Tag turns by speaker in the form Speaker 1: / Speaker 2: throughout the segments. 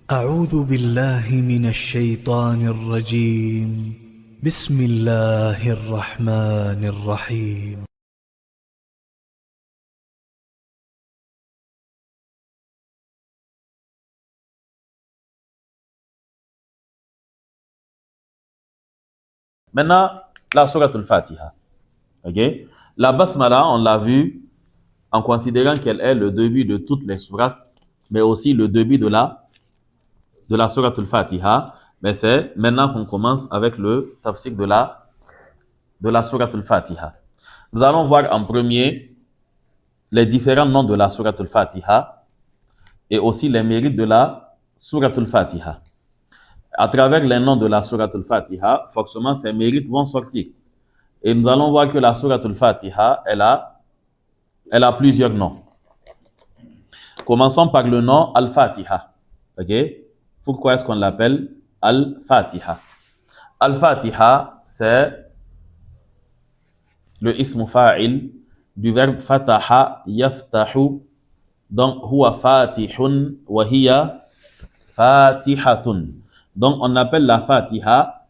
Speaker 1: أعوذ بالله من الشيطان الرجيم. بسم الله الرحمن الرحيم.
Speaker 2: Maintenant, la Sourate al-Fatiha. Okay? La Basmala, on l'a vu en considérant qu'elle est le début de toutes les sourates, mais aussi le début de la Sourate al-Fatiha. Mais c'est maintenant qu'on commence avec le tafsir de la Sourate al-Fatiha. Nous allons voir en premier les différents noms de la Sourate al-Fatiha et aussi les mérites de la Sourate al-Fatiha. À travers les noms de la Sourate al-Fatiha, forcément, ces mérites vont sortir. Et nous allons voir que la Sourate al-Fatiha, elle a plusieurs noms. Commençons par le nom Al-Fatiha. Okay? Pourquoi est-ce qu'on l'appelle Al-Fatiha? Al-Fatiha, c'est le ism fa'il du verbe fataha yaftahu. Donc, huwa fatihun wa hiya fatihatun. Donc, on appelle la Fatiha,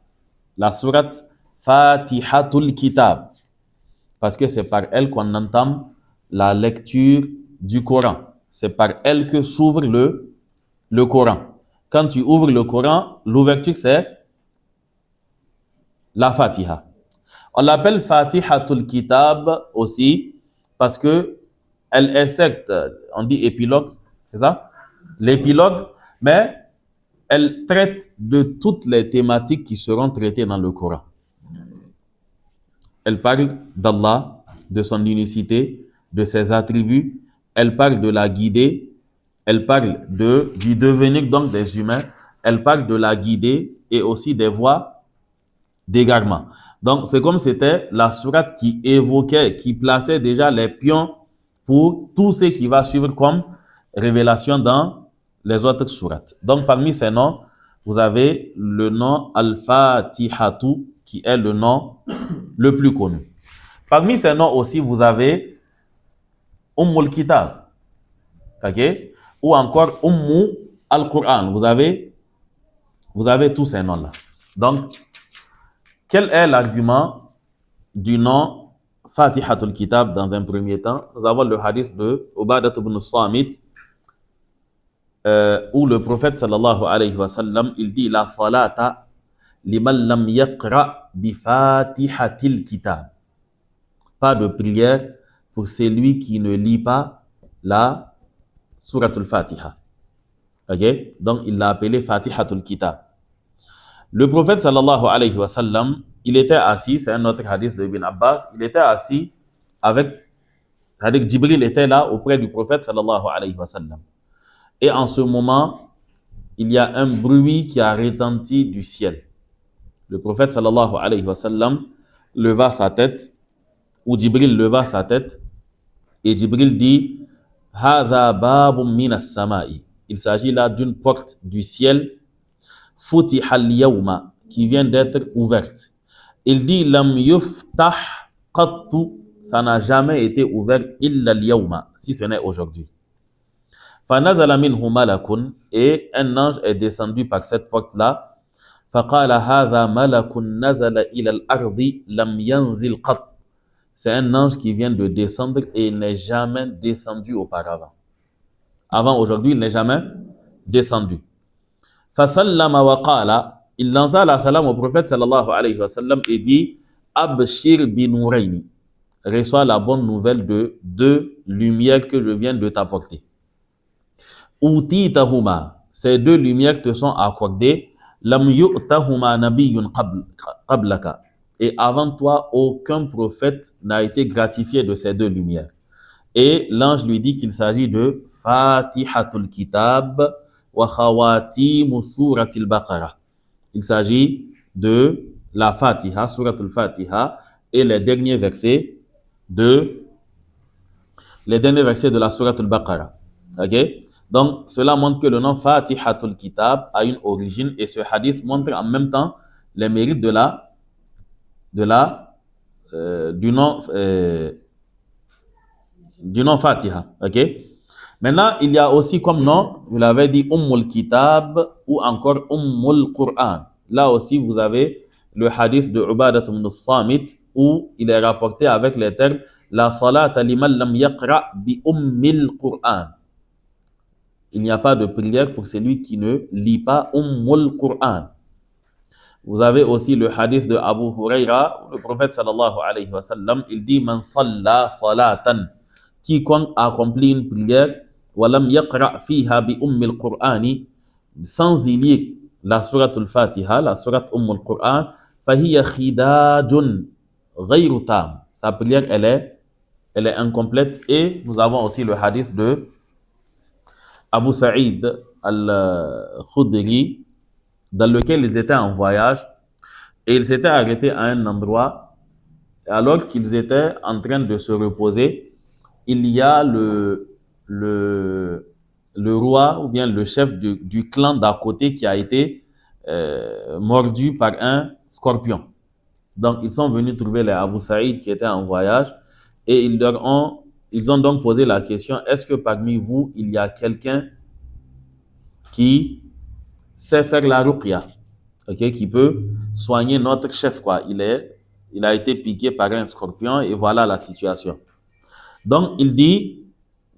Speaker 2: la sourate Fatihatul Kitab, parce que c'est par elle qu'on entame la lecture du Coran. C'est par elle que s'ouvre le Coran. Quand tu ouvres le Coran, l'ouverture c'est la Fatiha. On l'appelle Fatihatul Kitab aussi parce que elle est certes, on dit épilogue, c'est ça? L'épilogue, mais elle traite de toutes les thématiques qui seront traitées dans le Coran. Elle parle d'Allah, de son unicité, de ses attributs. Elle parle de la guidée. Elle parle du devenir donc des humains. Elle parle de la guidée et aussi des voies d'égarement. Donc, c'est comme c'était la sourate qui évoquait, qui plaçait déjà les pions pour tout ce qui va suivre comme révélation dans les autres sourates. Donc, parmi ces noms, vous avez le nom Al-Fatihatu, qui est le nom le plus connu. Parmi ces noms aussi, vous avez Ummul Kitab, okay? Ou encore Ummu Al-Quran. Vous avez tous ces noms-là. Donc, quel est l'argument du nom Fatihatul Kitab dans un premier temps? Nous avons le hadith de Ubadat ibn Samit, où le prophète sallallahu alayhi wa sallam, il dit la salata liman lam yaqra bi Fatihatil Kitab. Pas de prière pour celui qui ne lit pas la Suratul Fatiha. Okay? Donc, il l'a appelé Fatihatul Kitab. Le prophète sallallahu alayhi wa sallam, il était assis, c'est un autre hadith de Ibn Abbas, il était assis avec Jibril était là auprès du prophète sallallahu alayhi wa sallam. Et en ce moment, il y a un bruit qui a retenti du ciel. Le prophète sallallahu alayhi wa sallam leva sa tête, ou Jibril leva sa tête, et Jibril dit Hadha babun minas sama'i. Il s'agit là d'une porte du ciel, Futiha al-yawma, qui vient d'être ouverte. Il dit Lam yuftah qattu, ça n'a jamais été ouvert illa al-yawma, si ce n'est aujourd'hui. Fanazala minhu malakun, et un ange est descendu par cette porte-là. Faqala hadha malakun nazala ila al-ardi lam yanzil qatt. C'est un ange qui vient de descendre et il n'est jamais descendu auparavant. Avant aujourd'hui, il n'est jamais descendu. Fasallama wa qala, il lança la salam au prophète sallallahu alayhi wa sallam et dit Abshir binurayni, reçois la bonne nouvelle de deux lumières que je viens de t'apporter. Utitahuma, ces deux lumières te sont accordées. Lam yu'tahuma nabiyyun qablaka. Et avant toi, aucun prophète n'a été gratifié de ces deux lumières. Et l'ange lui dit qu'il s'agit de Fatihatul Kitab wa khawatimu suratil Baqarah. Il s'agit de la Fatiha, suratul Fatiha, et les derniers versets de la suratul Baqarah. Ok? Donc, cela montre que le nom Fatihatul Kitab a une origine et ce hadith montre en même temps les mérites du nom Fatiha. Ok? Maintenant, il y a aussi comme nom, vous l'avez dit, Ummul Kitab ou encore Ummul Qur'an. Là aussi, vous avez le hadith de Ubadat ibn Samit où il est rapporté avec les termes La salata liman lam yaqra bi Ummil Qur'an. Il n'y a pas de prière pour celui qui ne lit pas Ummul Qur'an. Vous avez aussi le hadith de Abu Huraira, le prophète sallallahu alayhi wa sallam, il dit Man salla salatan, quiconque accomplit une prière, walam yaqra fiha bi ummil Qur'ani, sans y lire la sourate al-Fatiha, la sourate Ummul Qur'an, fahiya khidajun ghayru tam. Sa prière, elle est incomplète. Et nous avons aussi le hadith de Abu Sa'id al-Khudri, dans lequel ils étaient en voyage et ils s'étaient arrêtés à un endroit. Et alors qu'ils étaient en train de se reposer, il y a le roi ou bien le chef du clan d'à côté qui a été mordu par un scorpion. Donc, ils sont venus trouver les Abu Saïd qui étaient en voyage et ils ont donc posé la question, est-ce que parmi vous, il y a quelqu'un qui sait faire la ruqya, okay, qui peut soigner notre chef, quoi. Il a été piqué par un scorpion et voilà la situation. Donc, il dit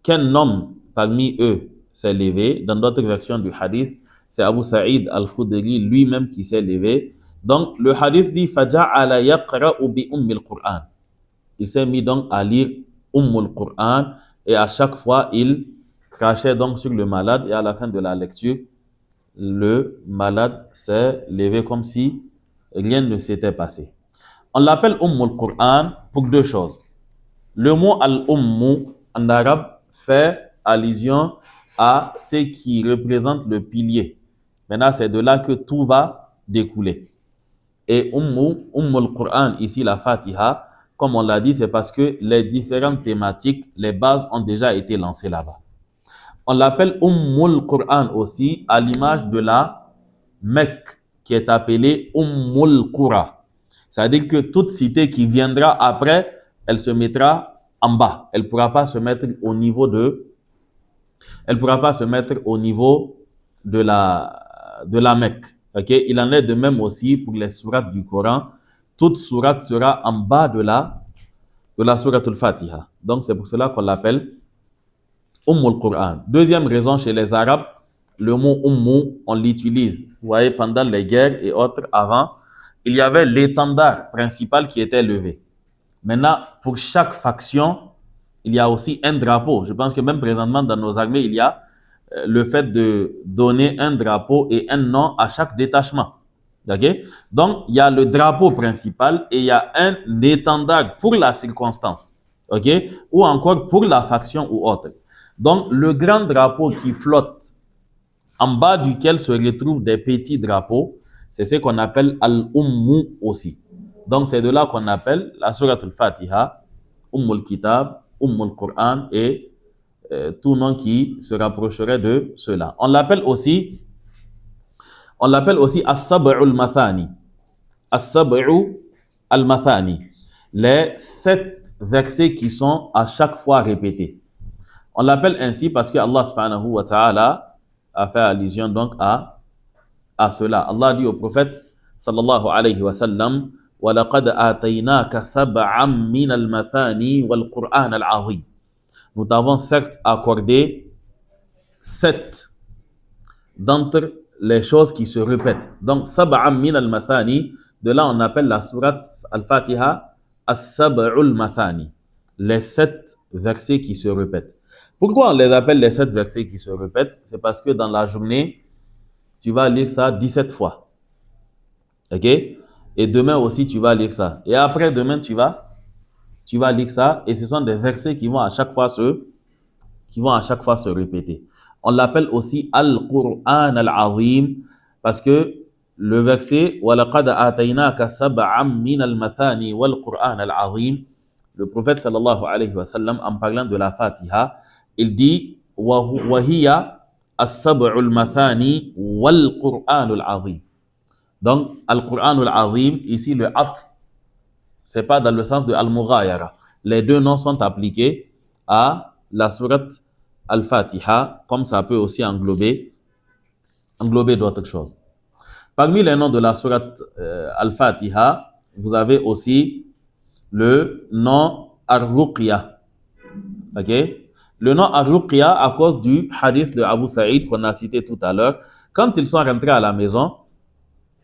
Speaker 2: qu'un homme parmi eux s'est levé. Dans d'autres versions du hadith, c'est Abu Sa'id al-Khudri lui-même qui s'est levé. Donc, le hadith dit Faja'ala yaqra'u bi ummil Qur'an. Il s'est mis donc à lire Ummul Qur'an et à chaque fois, il crachait donc sur le malade et à la fin de la lecture, le malade s'est levé comme si rien ne s'était passé. On l'appelle Ummul Qur'an pour deux choses. Le mot Al-Ummu en arabe fait allusion à ce qui représente le pilier. Maintenant, c'est de là que tout va découler. Et Ummul Qur'an, ici la Fatiha, comme on l'a dit, c'est parce que les différentes thématiques, les bases ont déjà été lancées là-bas. On l'appelle Ummul Qur'an aussi à l'image de la Mecque qui est appelée Ummul Qura. C'est-à-dire que toute cité qui viendra après, elle se mettra en bas. Elle ne pourra pas se mettre au niveau de la Mecque. Okay? Il en est de même aussi pour les sourates du Coran. Toute sourate sera en bas de la sourate al-Fatiha. Donc c'est pour cela qu'on l'appelle Ummul Qur'an. Deuxième raison, chez les Arabes, le mot Ummu, on l'utilise. Vous voyez, pendant les guerres et autres, avant, il y avait l'étendard principal qui était levé. Maintenant, pour chaque faction, il y a aussi un drapeau. Je pense que même présentement dans nos armées, il y a le fait de donner un drapeau et un nom à chaque détachement. Okay? Donc, il y a le drapeau principal et il y a un étendard pour la circonstance. Okay? Ou encore pour la faction ou autre. Donc, le grand drapeau qui flotte, en bas duquel se retrouvent des petits drapeaux, c'est ce qu'on appelle Al-Ummu aussi. Donc, c'est de là qu'on appelle la Surat al-Fatiha, Ummul Kitab, Ummul Qur'an et tout nom qui se rapprocherait de cela. On l'appelle aussi As-Sab'u al-Mathani. As-Sab'u al-Mathani. Les 7 versets qui sont à chaque fois répétés. On l'appelle ainsi parce que Allah subhanahu wa ta'ala a fait allusion donc à cela. Allah dit au prophète sallallahu alayhi wa sallam وَلَقَدْ آتَيْنَاكَ سَبْعًا مِنَ الْمَثَانِي وَالْقُرْآنَ الْعَظِيمِ. Nous t'avons certes accordé 7 d'entre les choses qui se répètent. Donc, سَبْعًا مِنَ الْمَثَانِي, de là on appelle la sourate Al-Fatiha As-Sab'u al-Mathani. Les 7 versets qui se répètent. Pourquoi on les appelle les 7 versets qui se répètent? C'est parce que dans la journée, tu vas lire ça 17 fois. Ok? Et demain aussi, tu vas lire ça. Et après demain, tu vas lire ça. Et ce sont des versets qui vont à chaque fois se répéter. On l'appelle aussi Al-Qur'an al-Azim parce que le verset وَلَقَدْ آتَيْنَاكَ سَبْعًا مِنَ الْمَثَانِي وَالْقُرْآنَ الْعَظِيم. Le prophète sallallahu alayhi wa sallam, en parlant de la Fatiha, il dit وَهِيَ السَّبْعُ الْمَثَانِي وَالْقُرْآنُ الْعَظِيم. Donc, Al-Qur'an al-Azim, ici le atf, c'est pas dans le sens de Al-Mughayara. Les deux noms sont appliqués à la sourate Al-Fatiha, comme ça peut aussi englober d'autres choses. Parmi les noms de la sourate Al-Fatiha, vous avez aussi le nom Ar-Ruqya. Ok? Le nom Ar-Ruqya, à cause du hadith de Abu Saïd qu'on a cité tout à l'heure, quand ils sont rentrés à la maison,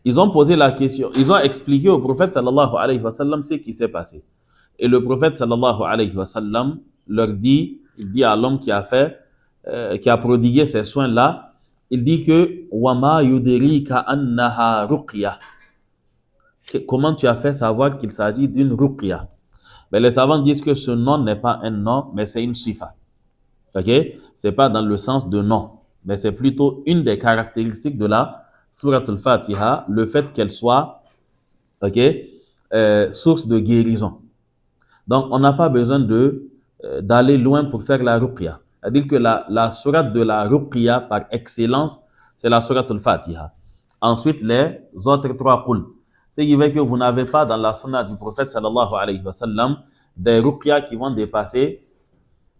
Speaker 2: ils ont posé la question, ils ont expliqué au prophète sallallahu alayhi wa sallam ce qui s'est passé. Et le prophète sallallahu alayhi wa sallam leur dit, il dit à l'homme qui a prodigué ces soins-là, il dit que Wama yudirika annaha ruqya. Comment tu as fait savoir qu'il s'agit d'une ruqya? Mais les savants disent que ce nom n'est pas un nom, mais c'est une sifa. Ok? C'est pas dans le sens de nom, mais c'est plutôt une des caractéristiques de la Surat al-Fatiha, le fait qu'elle soit, ok, source de guérison. Donc, on n'a pas besoin d'aller loin pour faire la ruqya. C'est-à-dire que la surat de la ruqya par excellence, c'est la surat al-Fatiha. Ensuite, les autres trois qul. Ce qui veut que vous n'avez pas dans la sunna du prophète sallallahu alayhi wa sallam des ruqya qui vont dépasser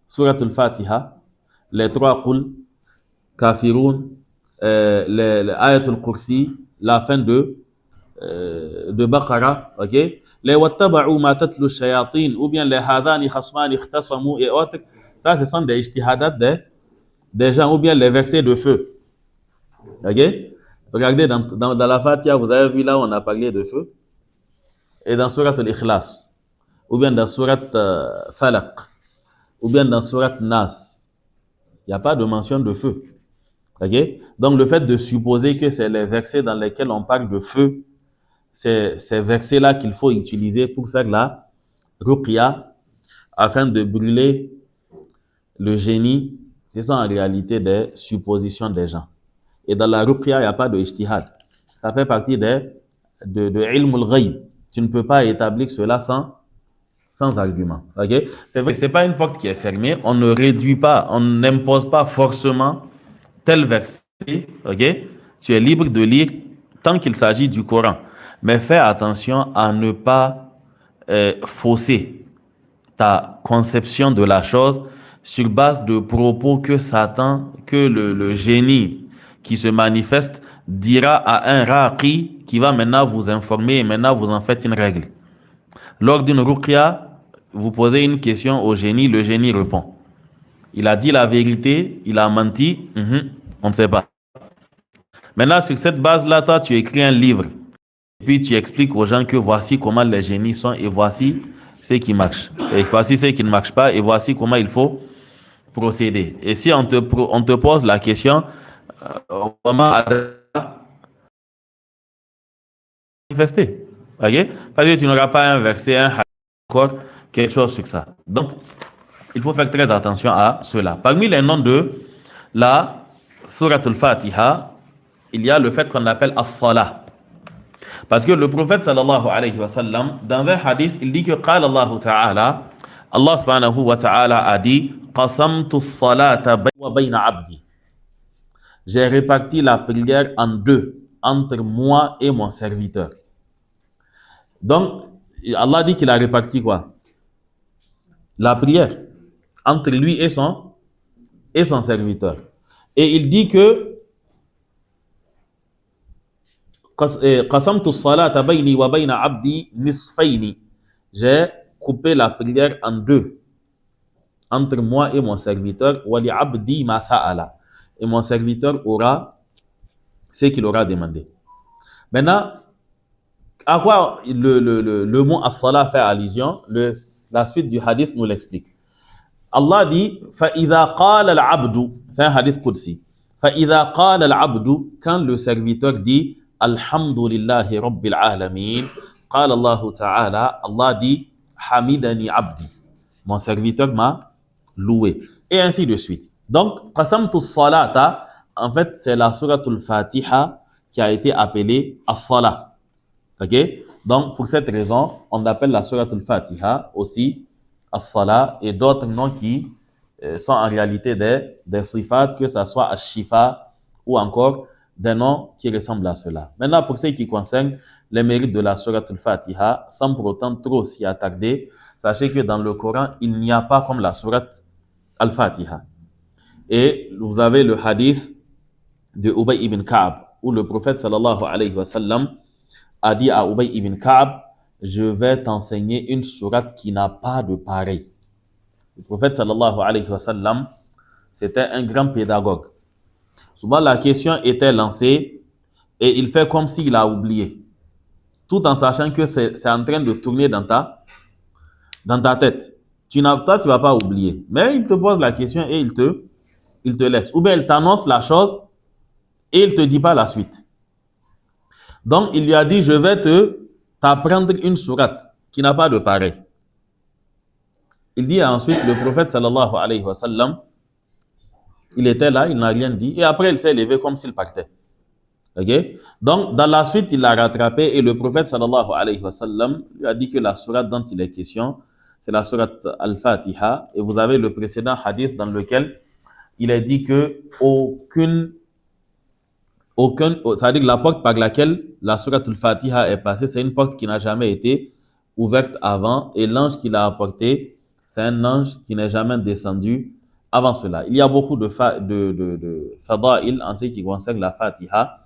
Speaker 2: surat al-Fatiha, les trois qul, kafirun, les ayat al-Kursi, la fin de Baqara, ok? Les wattaba'u ma tatlu shayatin ou bien les hadani khasmani ikhtasamu et autres, ça ce sont des ijtihadat des gens ou bien les versets de feu. Ok? Regardez dans la Fatiha, vous avez vu là où on a parlé de feu. Et dans Surat al-Ikhlas, ou bien dans Surat Falaq, ou bien dans Surat Nas, il n'y a pas de mention de feu. Ok? Donc le fait de supposer que c'est les versets dans lesquels on parle de feu, c'est ces versets-là qu'il faut utiliser pour faire la ruqya afin de brûler le génie. Ce sont en réalité des suppositions des gens. Et dans la ruqya, il n'y a pas de ijtihad. Ça fait partie de ilm al-ghayb. Tu ne peux pas établir cela sans argument. Okay? C'est vrai que ce n'est pas une porte qui est fermée. On ne réduit pas, on n'impose pas forcément tel verset. Okay? Tu es libre de lire tant qu'il s'agit du Coran. Mais fais attention à ne pas fausser ta conception de la chose sur base de propos que Satan, que le génie qui se manifeste dira à un raqi qui va maintenant vous informer et maintenant vous en faites une règle. Lors d'une ruqya, vous posez une question au génie, le génie répond. Il a dit la vérité, il a menti, on ne sait pas. Maintenant, sur cette base-là, toi, tu écris un livre. Et puis, tu expliques aux gens que voici comment les génies sont et voici ce qui marche. Et voici ce qui ne marche pas et voici comment il faut procéder. Et si on te pose la question, comment manifester? Okay? Parce que tu n'auras pas un verset, un hadith, encore quelque chose sur ça. Donc, il faut faire très attention à cela. Parmi les noms de la Surat al-Fatiha, il y a le fait qu'on appelle as-salah. Parce que le prophète sallallahu alayhi wa sallam, dans un hadith, il dit que qala Allah ta'ala, Allah subhanahu wa ta'ala a dit qasamtu as-salata wa bayna abdi. J'ai réparti la prière en deux, entre moi et mon serviteur. Donc, Allah dit qu'il a réparti quoi? La prière entre lui et son serviteur. Et il dit que qasamtu as-salata bayni wa bayna abdi nisfayni. J'ai coupé la prière en deux, entre moi et mon serviteur. Wa li abdi ma sa'ala. Et mon serviteur aura ce qu'il aura demandé. Maintenant, à quoi le mot as-salah fait allusion? La suite du hadith nous l'explique. Allah dit فَإِذَا قَالَ الْعَبْدُ, c'est un hadith qudsi. فَإِذَا قَالَ الْعَبْدُ, quand le serviteur dit Alhamdulillahi Rabbil Alamin, قال Allah Ta'ala, Allah dit Hamidani Abdi, mon serviteur m'a loué. Et ainsi de suite. Donc, qasamtu as-salata, en fait, c'est la suratul Fatiha qui a été appelée as-salah. Ok? Donc, pour cette raison, on appelle la suratul Fatiha aussi as-salah et d'autres noms qui sont en réalité des sifat, que ce soit ash-shifa ou encore des noms qui ressemblent à cela. Maintenant, pour ce qui concerne les mérites de la suratul Fatiha, sans pour autant trop s'y attarder, sachez que dans le Coran, il n'y a pas comme la sourate al-Fatiha. Et vous avez le hadith de Ubay ibn Ka'b, où le prophète sallallahu alayhi wa sallam a dit à Ubay ibn Ka'b, je vais t'enseigner une sourate qui n'a pas de pareil. Le prophète sallallahu alayhi wa sallam, c'était un grand pédagogue. Souvent la question était lancée et il fait comme s'il a oublié, tout en sachant que c'est en train de tourner dans ta tête. Toi, tu ne vas pas oublier. Mais il te pose la question et il te laisse. Ou bien il t'annonce la chose et il ne te dit pas la suite. Donc, il lui a dit, je vais t'apprendre une sourate qui n'a pas de pareil. Il dit ensuite, le prophète sallallahu alayhi wa sallam, il était là, il n'a rien dit. Et après, il s'est levé comme s'il partait. Ok? Donc, dans la suite, il l'a rattrapé et le prophète sallallahu alayhi wa sallam lui a dit que la sourate dont il est question, c'est la sourate Al-Fatiha. Et vous avez le précédent hadith dans lequel il est dit que c'est-à-dire que la porte par laquelle la sourate Al-Fatiha est passée, c'est une porte qui n'a jamais été ouverte avant. Et l'ange qui l'a apporté, c'est un ange qui n'est jamais descendu avant cela. Il y a beaucoup de fada'il en ce qui concerne la Fatiha.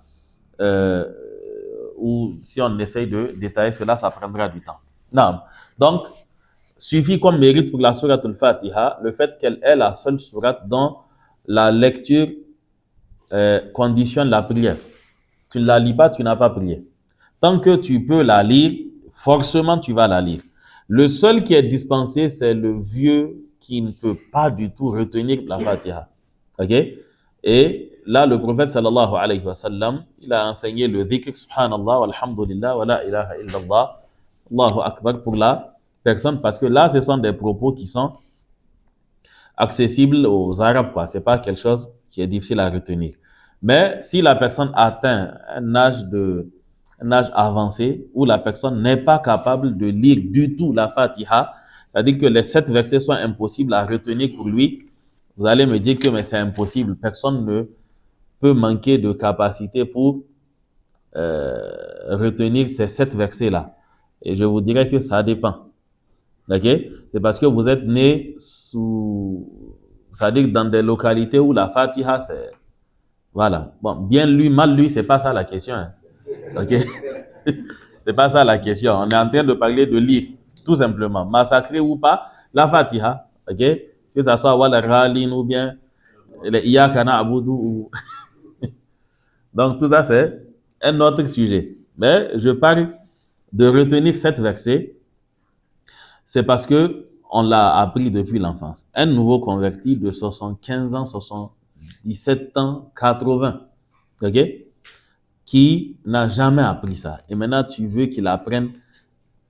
Speaker 2: Ou si on essaye de détailler cela, ça prendra du temps. Non. Donc, suffit comme mérite pour la sourate Al-Fatiha le fait qu'elle est la seule sourate dont la lecture conditionne la prière. Tu ne la lis pas, tu n'as pas prié. Tant que tu peux la lire, forcément tu vas la lire. Le seul qui est dispensé, c'est le vieux qui ne peut pas du tout retenir la Fatiha. Ok? Et là, le prophète sallallahu alayhi wa sallam, il a enseigné le dhikr subhanallah, walhamdulillah, wa la ilaha illallah, Allahu akbar pour la personne, parce que là, ce sont des propos qui sont accessibles aux Arabes, quoi. C'est pas quelque chose qui est difficile à retenir. Mais si la personne atteint un âge avancé où la personne n'est pas capable de lire du tout la Fatiha, c'est-à-dire que les 7 versets sont impossibles à retenir pour lui, vous allez me dire que mais c'est impossible. Personne ne peut manquer de capacité pour retenir ces 7 versets-là. Et je vous dirais que ça dépend. Ok? C'est parce que vous êtes né c'est-à-dire dans des localités où la Fatiha, c'est... Voilà. Bon, bien lu, mal lu, c'est pas ça la question. Hein. Ok? C'est pas ça la question. On est en train de parler de lire, tout simplement. Massacrer ou pas, la Fatiha. Ok? Que ça soit Wal Ralin ou bien les Iyaka Na'budu ou... Donc, tout ça, c'est un autre sujet. Mais je parle de retenir 7 versets. C'est parce que on l'a appris depuis l'enfance. Un nouveau converti de 75 ans, 77 ans, 80, ok, qui n'a jamais appris ça. Et maintenant, tu veux qu'il apprenne,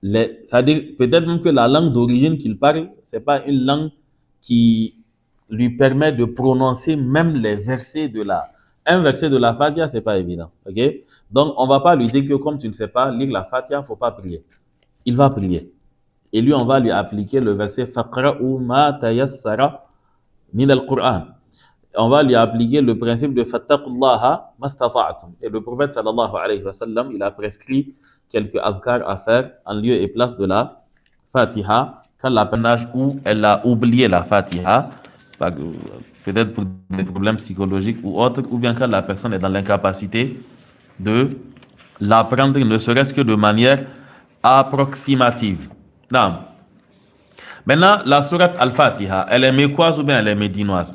Speaker 2: c'est-à-dire peut-être même que la langue d'origine qu'il parle, c'est pas une langue qui lui permet de prononcer même les versets un verset de la Fatiha, c'est pas évident, ok. Donc, on va pas lui dire que comme tu ne sais pas lire la Fatiha, faut pas prier. Il va prier. Et lui, on va lui appliquer le verset Faqra'u ma tayassara min al-Qur'an. On va lui appliquer le principe de Fattaqullaha mastata'tum. Et le prophète sallallahu alayhi wa sallam, il a prescrit quelques adhkar à faire en lieu et place de la Fatiha quand la personne où elle a oublié la Fatiha, peut-être pour des problèmes psychologiques ou autres, ou bien quand la personne est dans l'incapacité de l'apprendre, ne serait-ce que de manière approximative. Non. Maintenant, la sourate Al-Fatiha, elle est mécoise ou bien elle est médinoise?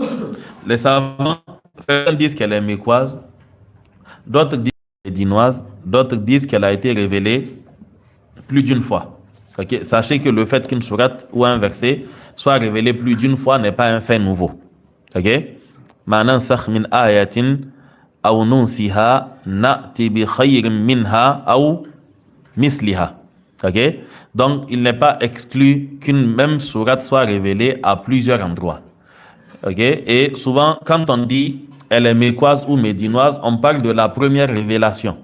Speaker 2: Les savants, certains disent qu'elle est mécoise, d'autres disent qu'elle est médinoise, d'autres disent qu'elle a été révélée plus d'une fois. Okay? Sachez que le fait qu'une sourate ou un verset soit révélé plus d'une fois n'est pas un fait nouveau. Ok? Ma nansakh min ayatin aw nunsiha na'ti bi khayrin minha aw mithliha. Okay? Donc, il n'est pas exclu qu'une même sourate soit révélée à plusieurs endroits. Okay? Et souvent, quand on dit elle est mécoise ou médinoise, on parle de la première révélation.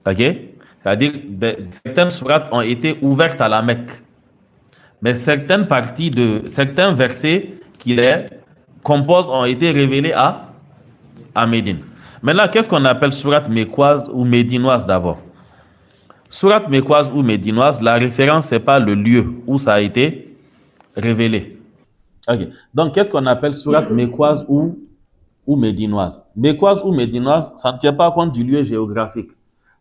Speaker 2: Okay? C'est-à-dire que certaines sourates ont été ouvertes à la Mecque. Mais certaines parties de certains versets qui les composent ont été révélés à Médine. Maintenant, qu'est-ce qu'on appelle sourate mécoise ou médinoise d'abord? Sourate mécoise ou médinoise, la référence, ce n'est pas le lieu où ça a été révélé. Ok. Donc, qu'est-ce qu'on appelle sourate mécoise ou médinoise? Mécoise ou médinoise, ça ne tient pas compte du lieu géographique,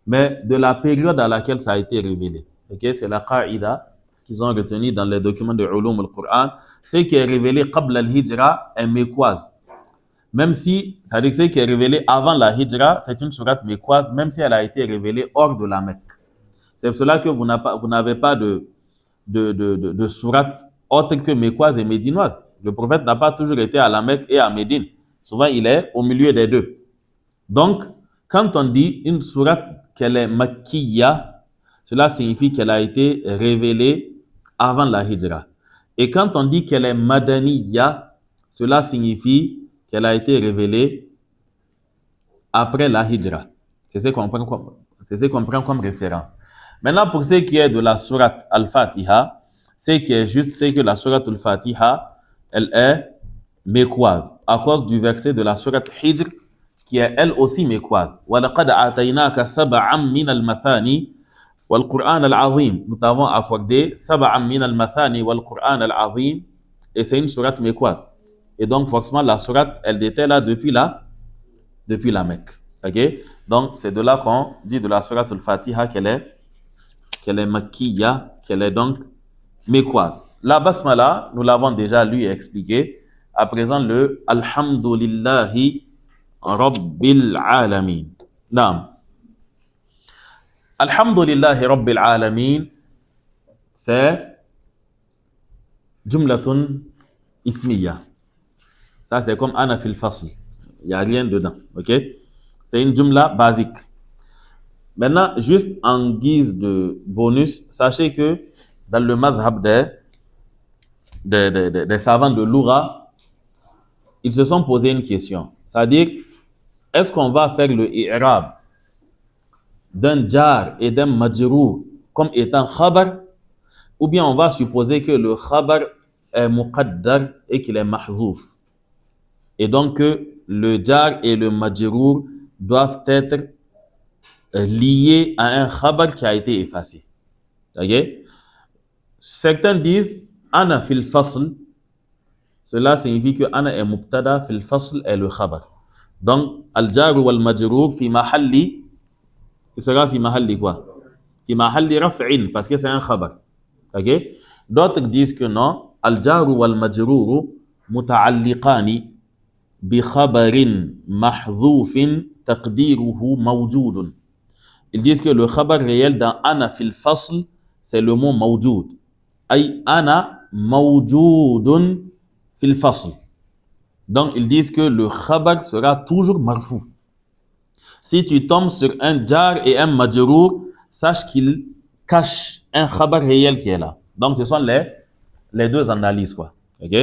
Speaker 2: mais de la période à laquelle ça a été révélé. Ok, c'est la qaïda qu'ils ont retenu dans les documents de Ulum al-Qur'an. Ce qui est révélé qabla al-hijra est mécoise. Même si, ça veut dire que ce qui est révélé avant la hijra, c'est une sourate mécoise, même si elle a été révélée hors de la Mecque. C'est pour cela que vous n'avez pas de sourate autre que mécoise et médinoise. Le prophète n'a pas toujours été à la Mecque et à Médine. Souvent, il est au milieu des deux. Donc, quand on dit une sourate qu'elle est makkiya, cela signifie qu'elle a été révélée avant la hijra. Et quand on dit qu'elle est madaniya, cela signifie qu'elle a été révélée après la hijra. C'est ce qu'on prend comme référence. Maintenant, pour ce qui est de la sourate Al-Fatiha, ce qui est juste, c'est que la sourate Al-Fatiha, elle est mécoise, à cause du verset de la sourate Hijr, qui est elle aussi mécoise. وَلَقَدْ آتَيْنَاكَ سَبْعًا مِنَ الْمَثَانِ وَالْقُرْآنَ الْعَظِيمِ. Nous t'avons accordé سَبْعًا مِنَ الْمَثَانِ وَالْقُرْآنَ الْعَظِيمِ. Et c'est une sourate mécoise. Et donc, forcément, la sourate, elle était là depuis la Mecque. Okay? Donc, c'est de là qu'on dit de la sourate Al-Fatiha qu'elle est makkiya, qu'elle est donc mécoise. La basmala, nous l'avons déjà lu et expliqué. À présent, le Alhamdulillahi Rabbil Alamin. Naam. Alhamdulillahi Rabbil Alamin, c'est Jumlatun Ismiya. Ça, c'est comme Ana fil Fasl. Il n'y a rien dedans. Ok? C'est une jumla basique. Maintenant, juste en guise de bonus, sachez que dans le madhab des savants de Loura, ils se sont posé une question. C'est-à-dire, est-ce qu'on va faire le i'rab d'un jar et d'un majrour comme étant khabar, ou bien on va supposer que le khabar est muqaddar et qu'il est mahzouf. Et donc que le jar et le majrour doivent être liés à un khabar qui a été effacé. Okay? Certains disent ana fil fasl. Cela signifie que ana est mubtada, fil fasl est le khabar. Donc al-jar wal majrour fi mahalli, il sera fi mahalli quoi? Fi mahalli raf'in, parce que c'est un khabar. Okay? D'autres disent que non, al-jar wal majrour muta'alliqani bi khabarin mahdhoufin taqdiruhu mawjoudun. Ils disent que le khabar réel dans ana fil fasl, c'est le mot mawjoud. Ay ana mawjoudun fil fasl. Donc ils disent que le khabar sera toujours marfou. Si tu tombes sur un jar et un majrour, sache qu'il cache un khabar réel qui est là. Donc ce sont les deux analyses quoi. OK?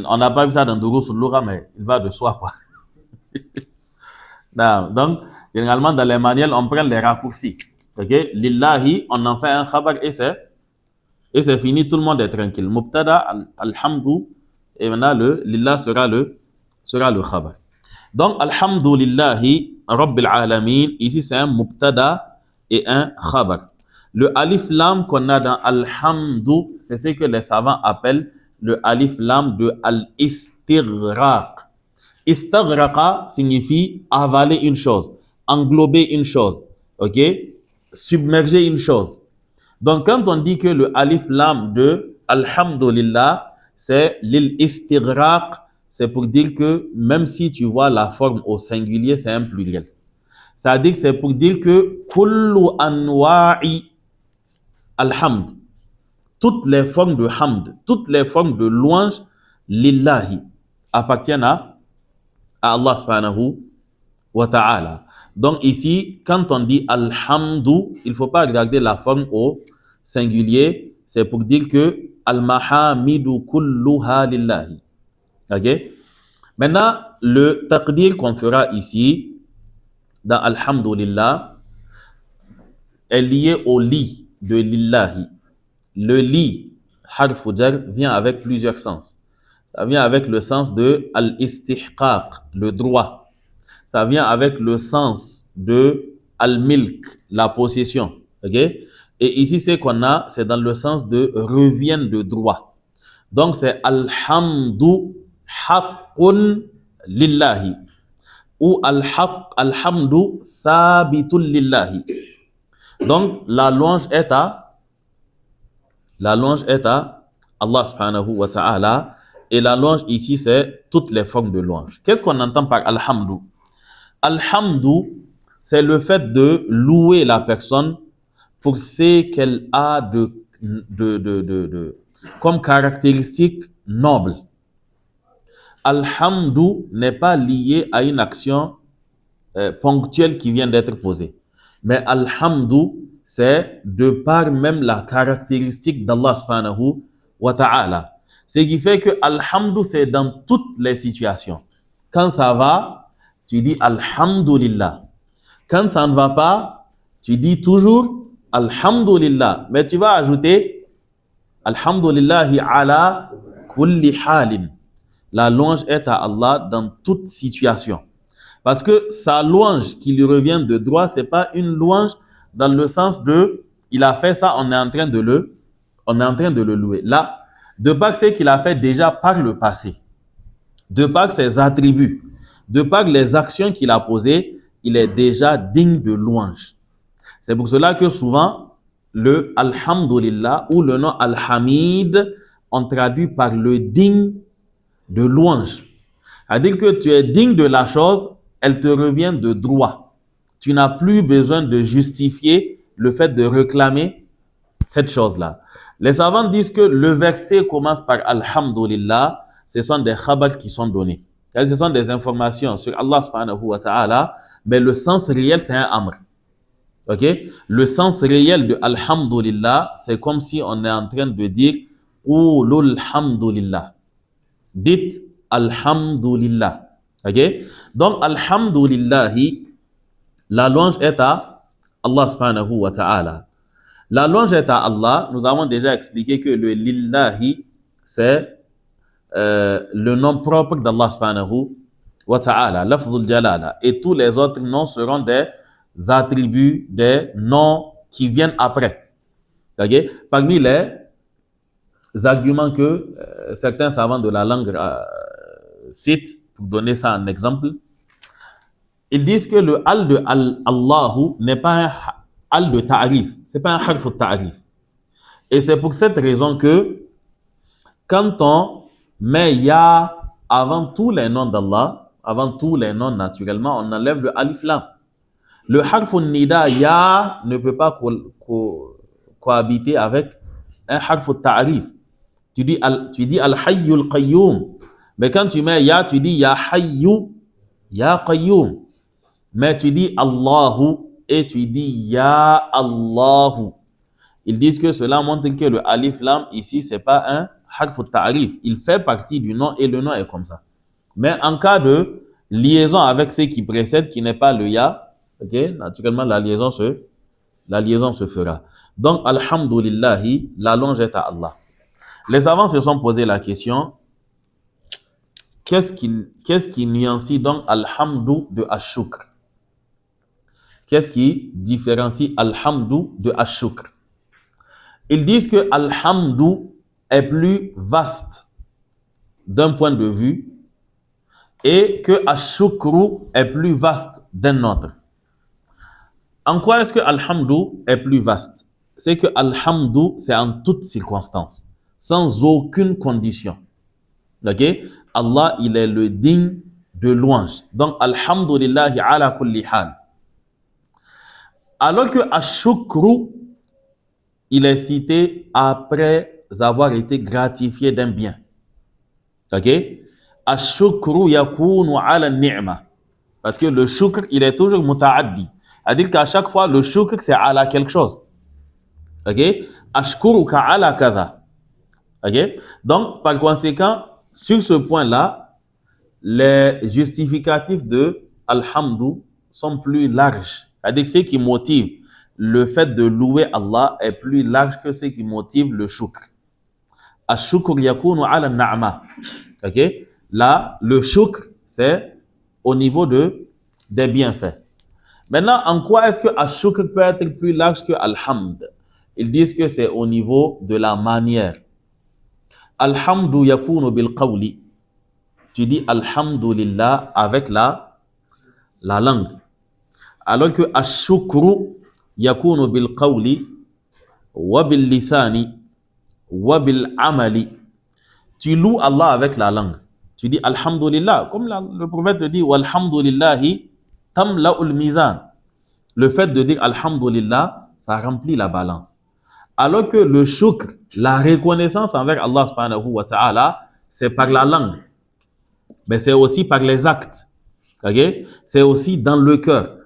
Speaker 2: On n'a pas vu ça dans Durus al-Lugha, mais il va de soi quoi. Non, donc généralement dans les manuels on prend les raccourcis. OK? Lillahi, on en fait un khabar et c'est fini, tout le monde est tranquille. Mubtada, alhamdu, et maintenant le lillah sera le khabar. Donc, alhamdulillahi rabbil alamin, ici c'est un mubtada et un khabar. Le alif lam qu'on a dans alhamdu, c'est ce que les savants appellent le alif lam de al-istighraq. Istaghraqa signifie avaler une chose, englober une chose, ok? Submerger une chose. Donc, quand on dit que le alif lam de alhamdulillah, c'est lil istighraq, c'est pour dire que même si tu vois la forme au singulier, c'est un pluriel. Ça veut dire que c'est pour dire que kullu anwa'i alhamd, toutes les formes de hamd, toutes les formes de louange, lillahi, appartiennent à Allah subhanahu wa ta'ala. Donc ici, quand on dit alhamdu, il ne faut pas regarder la forme au singulier, c'est pour dire que al-mahamidu kulluha lillahi. Ok? Maintenant, le taqdir qu'on fera ici, dans alhamdulillah, est lié au li de lillahi. Le li, harf jar, vient avec plusieurs sens. Ça vient avec le sens de al-istihqaq, le droit. Ça vient avec le sens de al-milk, la possession. Okay? Et ici, c'est qu'on a, c'est dans le sens de revient de droit. Donc c'est alhamdu haqqun lillahi ou alhamdu thabitun lillahi. Donc la louange est à Allah subhanahu wa ta'ala, et la louange ici c'est toutes les formes de louange. Qu'est-ce qu'on entend par alhamdu? Alhamdu, c'est le fait de louer la personne pour ce qu'elle a comme caractéristique noble. Alhamdu n'est pas lié à une action ponctuelle qui vient d'être posée. Mais alhamdu, c'est de par même la caractéristique d'Allah subhanahu wa ta'ala. Ce qui fait que alhamdu, c'est dans toutes les situations. Quand ça va, tu dis alhamdulillah. Quand ça ne va pas, tu dis toujours alhamdulillah. Mais tu vas ajouter alhamdulillahi ala kulli halin. La louange est à Allah dans toute situation. Parce que sa louange qui lui revient de droit, c'est pas une louange dans le sens de il a fait ça, on est en train de le louer. Là, de par ce qu'il a fait déjà par le passé, de par ses attributs, de par les actions qu'il a posées, il est déjà digne de louange. C'est pour cela que souvent, le alhamdulillah ou le nom alhamid, on traduit par le digne de louange. C'est-à-dire que tu es digne de la chose, elle te revient de droit. Tu n'as plus besoin de justifier le fait de réclamer cette chose-là. Les savants disent que le verset commence par alhamdulillah, ce sont des khabar qui sont donnés. Ce sont des informations sur Allah subhanahu wa ta'ala, mais le sens réel, c'est un amr. Ok? Le sens réel de alhamdulillah, c'est comme si on est en train de dire Qulul hamdulillah. Dites alhamdulillah. Ok? Donc, alhamdulillahi, la louange est à Allah subhanahu wa ta'ala. La louange est à Allah. Nous avons déjà expliqué que le lillahi, c'est le nom propre d'Allah subhanahu wa ta'ala, lafzul jalala. Et tous les autres noms seront des attributs, des noms qui viennent après. Okay? Parmi les arguments que certains savants de la langue citent, pour donner ça en exemple, ils disent que le al de Allahu n'est pas un al de ta'rif, c'est pas un harf de ta'rif. Et c'est pour cette raison que quand on met ya avant tous les noms d'Allah, avant tous les noms naturellement, on enlève le alif lam. Le harf nida ya ne peut pas cohabiter avec un harf de ta'rif. Tu dis al-hayyul qayyum. Mais quand tu mets ya, tu dis ya hayyu, ya qayyum. Mais tu dis Allahu et tu dis ya Allahu. Ils disent que cela montre que le alif lam ici, c'est pas un harf ta'rif. Il fait partie du nom et le nom est comme ça. Mais en cas de liaison avec ce qui précède, qui n'est pas le ya, okay, naturellement la liaison se fera. Donc, alhamdulillahi, la louange est à Allah. Les savants se sont posé la question, qu'est-ce qui nuancie donc alhamdu de ashukr? Qu'est-ce qui différencie alhamdu de ashukr? Ils disent que alhamdu est plus vaste d'un point de vue et que ashukru est plus vaste d'un autre. En quoi est-ce que alhamdu est plus vaste? C'est que alhamdu, c'est en toutes circonstances, sans aucune condition. Ok? Allah, il est le digne de louange. Donc, alhamdulillahi ala kulli hal. Alors que ashukru, il est cité après avoir été gratifié d'un bien. Ok? Ashukru yakunu ala ni'ma. Parce que le shukr, il est toujours muta'addi. C'est-à-dire qu'à chaque fois, le shukr, c'est ala quelque chose. Ok? Ashkuruka ala kadha. Ok? Donc, par conséquent, sur ce point-là, les justificatifs de alhamdu sont plus larges. C'est-à-dire que ce qui motive le fait de louer Allah est plus large que ce qui motive le shukr. Ash-shukr yakunu ala na'ma. Ok? Là, le shukr, c'est au niveau des bienfaits. Maintenant, en quoi est-ce que ash-shukr peut être plus large que alhamd? Ils disent que c'est au niveau de la manière. Alhamdu yakunu bil qawli. Tu dis alhamdulillah avec la langue. Alors que ashukru yakunu bil qawli wa bil lisani wa bil amali. Tu loues Allah avec la langue. Tu dis alhamdulillah, comme le prophète te dit walhamdulillahi tamla'ul mizan. Le fait de dire alhamdulillah, ça remplit la balance. Alors que le shukr, la reconnaissance envers Allah subhanahu wa ta'ala, c'est par la langue. Mais c'est aussi par les actes. Okay? C'est aussi dans le cœur.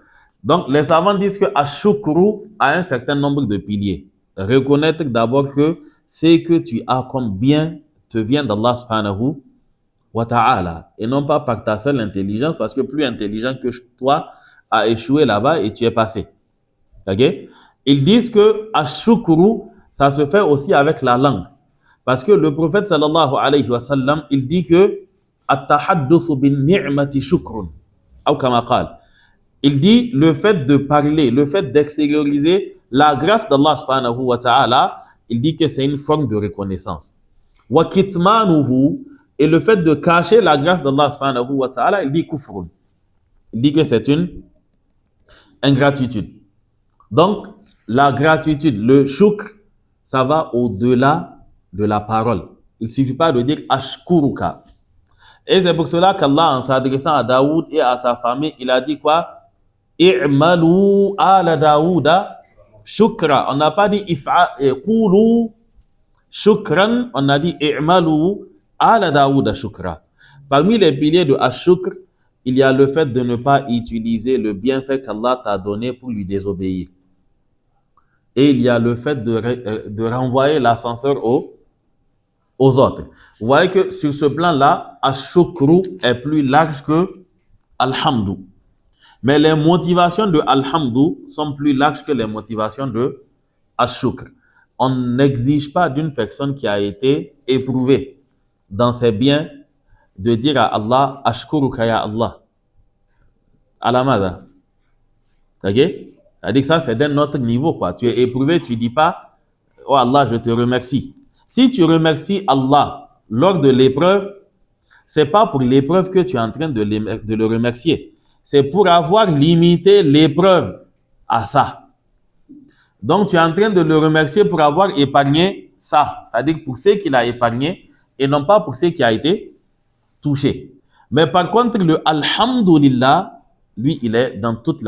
Speaker 2: Donc, les savants disent que ashukru a un certain nombre de piliers. Reconnaître d'abord que ce que tu as comme bien te vient d'Allah subhanahu wa ta'ala. Et non pas par ta seule intelligence, parce que plus intelligent que toi a échoué là-bas et tu es passé. Okay? Ils disent que ashukru, ça se fait aussi avec la langue. Parce que le prophète sallallahu alayhi wa sallam, il dit que at-tahaddathu bin ni'mati shukrun. Ou kama qal. Il dit le fait de parler, le fait d'extérioriser la grâce d'Allah subhanahu wa ta'ala, il dit que c'est une forme de reconnaissance. Wa kitmanuhu, et le fait de cacher la grâce d'Allah subhanahu wa ta'ala, il dit kufrun. Il dit que c'est une ingratitude. Donc, la gratitude, le shukr, ça va au-delà de la parole. Il ne suffit pas de dire ashkuruka. Et c'est pour cela qu'Allah, en s'adressant à Daoud et à sa famille, il a dit quoi? I'malu ala Daouda shukra. On n'a pas dit qulu shukran, on a dit i'malu ala Daouda shukra. Parmi les piliers de ashukr, il y a le fait de ne pas utiliser le bienfait qu'Allah t'a donné pour lui désobéir. Et il y a le fait de renvoyer l'ascenseur aux autres. Vous voyez que sur ce plan-là, ashukru est plus large que alhamdu. Mais les motivations de alhamdu sont plus larges que les motivations de ashukr. On n'exige pas d'une personne qui a été éprouvée dans ses biens de dire à Allah, ashkuruka ya Allah. Alamada. Ok? C'est-à-dire que ça, c'est d'un autre niveau, quoi. Tu es éprouvé, tu ne dis pas, oh Allah, je te remercie. Si tu remercies Allah lors de l'épreuve, ce n'est pas pour l'épreuve que tu es en train de le remercier. C'est pour avoir limité l'épreuve à ça. Donc, tu es en train de le remercier pour avoir épargné ça. C'est-à-dire pour ce qu'il a épargné et non pas pour ce qui a été touché. Mais par contre, le alhamdulillah, lui, il est dans toutes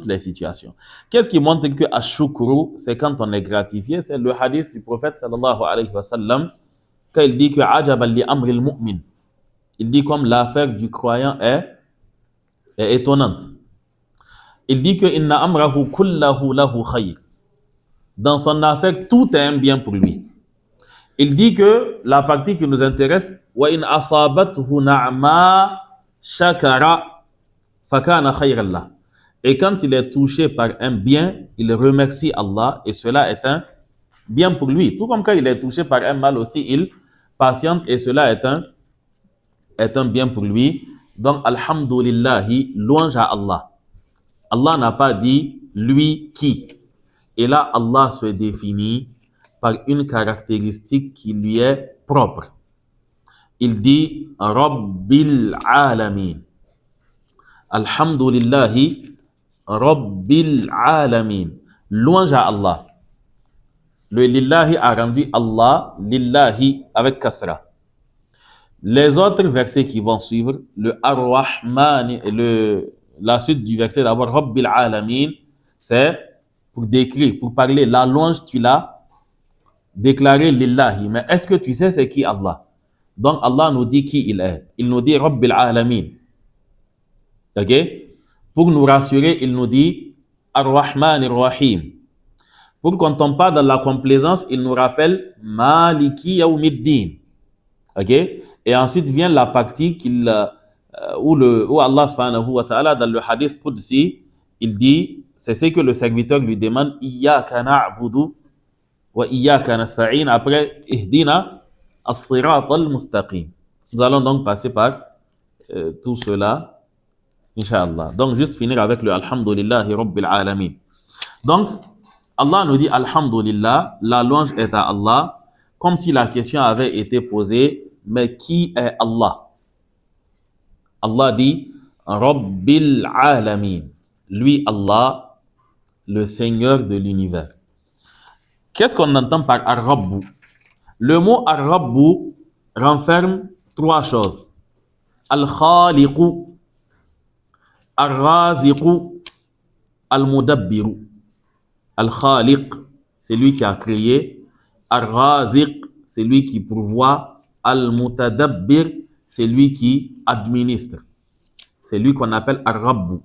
Speaker 2: les situations. Qu'est-ce qui montre que ashukru, c'est quand on est gratifié? C'est le hadith du prophète sallallahu alayhi wa sallam, quand il dit que ajaban li amril mu'min. Il dit comme l'affaire du croyant est étonnante. Il dit que inna amrahu kullahu lahu khayr. Dans son affaire, tout est un bien pour lui. Il dit que la partie qui nous intéresse, wa in asabathu na'ma shakara fakana khayrallah. Et quand il est touché par un bien, il remercie Allah et cela est un bien pour lui. Tout comme quand il est touché par un mal aussi, il patiente et cela est un bien pour lui. Donc, alhamdulillahi, louange à Allah. Allah n'a pas dit lui qui. Et là, Allah se définit par une caractéristique qui lui est propre. Il dit Rabbil alamin. Alhamdulillahi Rabbil alamin. Louange à Allah. Le lillahi a rendu Allah, lillahi avec kasra. Les autres versets qui vont suivre, le ar-Rahman, la suite du verset d'abord, Rabbil alamin, c'est pour décrire, pour parler. La louange, tu l'as déclaré lillahi. Mais est-ce que tu sais c'est qui Allah? Donc Allah nous dit qui il est. Il nous dit Rabbil alamin. Ok? Pour nous rassurer, il nous dit Ar-Rahman Ar-Rahim. Pour qu'on ne tombe pas dans la complaisance, il nous rappelle Maliki Yawmiddin. Ok? Et ensuite vient la partie où Allah subhanahu wa ta'ala, dans le hadith Qudsi, il dit, c'est ce que le serviteur lui demande, Iyyaka na'budu wa iyyaka nasta'in. Après, Ihdina as-sirat al-mustaqim. Nous allons donc passer par tout cela, Inch'Allah. Donc, juste finir avec le Alhamdulillahi Rabbil Alamin. Donc, Allah nous dit Alhamdulillah, la louange est à Allah, comme si la question avait été posée, mais qui est Allah? Allah dit Rabbil Alamin. Lui, Allah, le Seigneur de l'univers. Qu'est-ce qu'on entend par Ar-Rabbu? Le mot Ar-Rabbu renferme trois choses. Al-Khaliqu, Ar-Raziqu, Al-Mudabbiru. Al-Khaliq, c'est lui qui a créé. Ar-Raziq, c'est lui qui pourvoit. Al-Mutadabbir, c'est lui qui administre. C'est lui qu'on appelle Ar-Rabbu.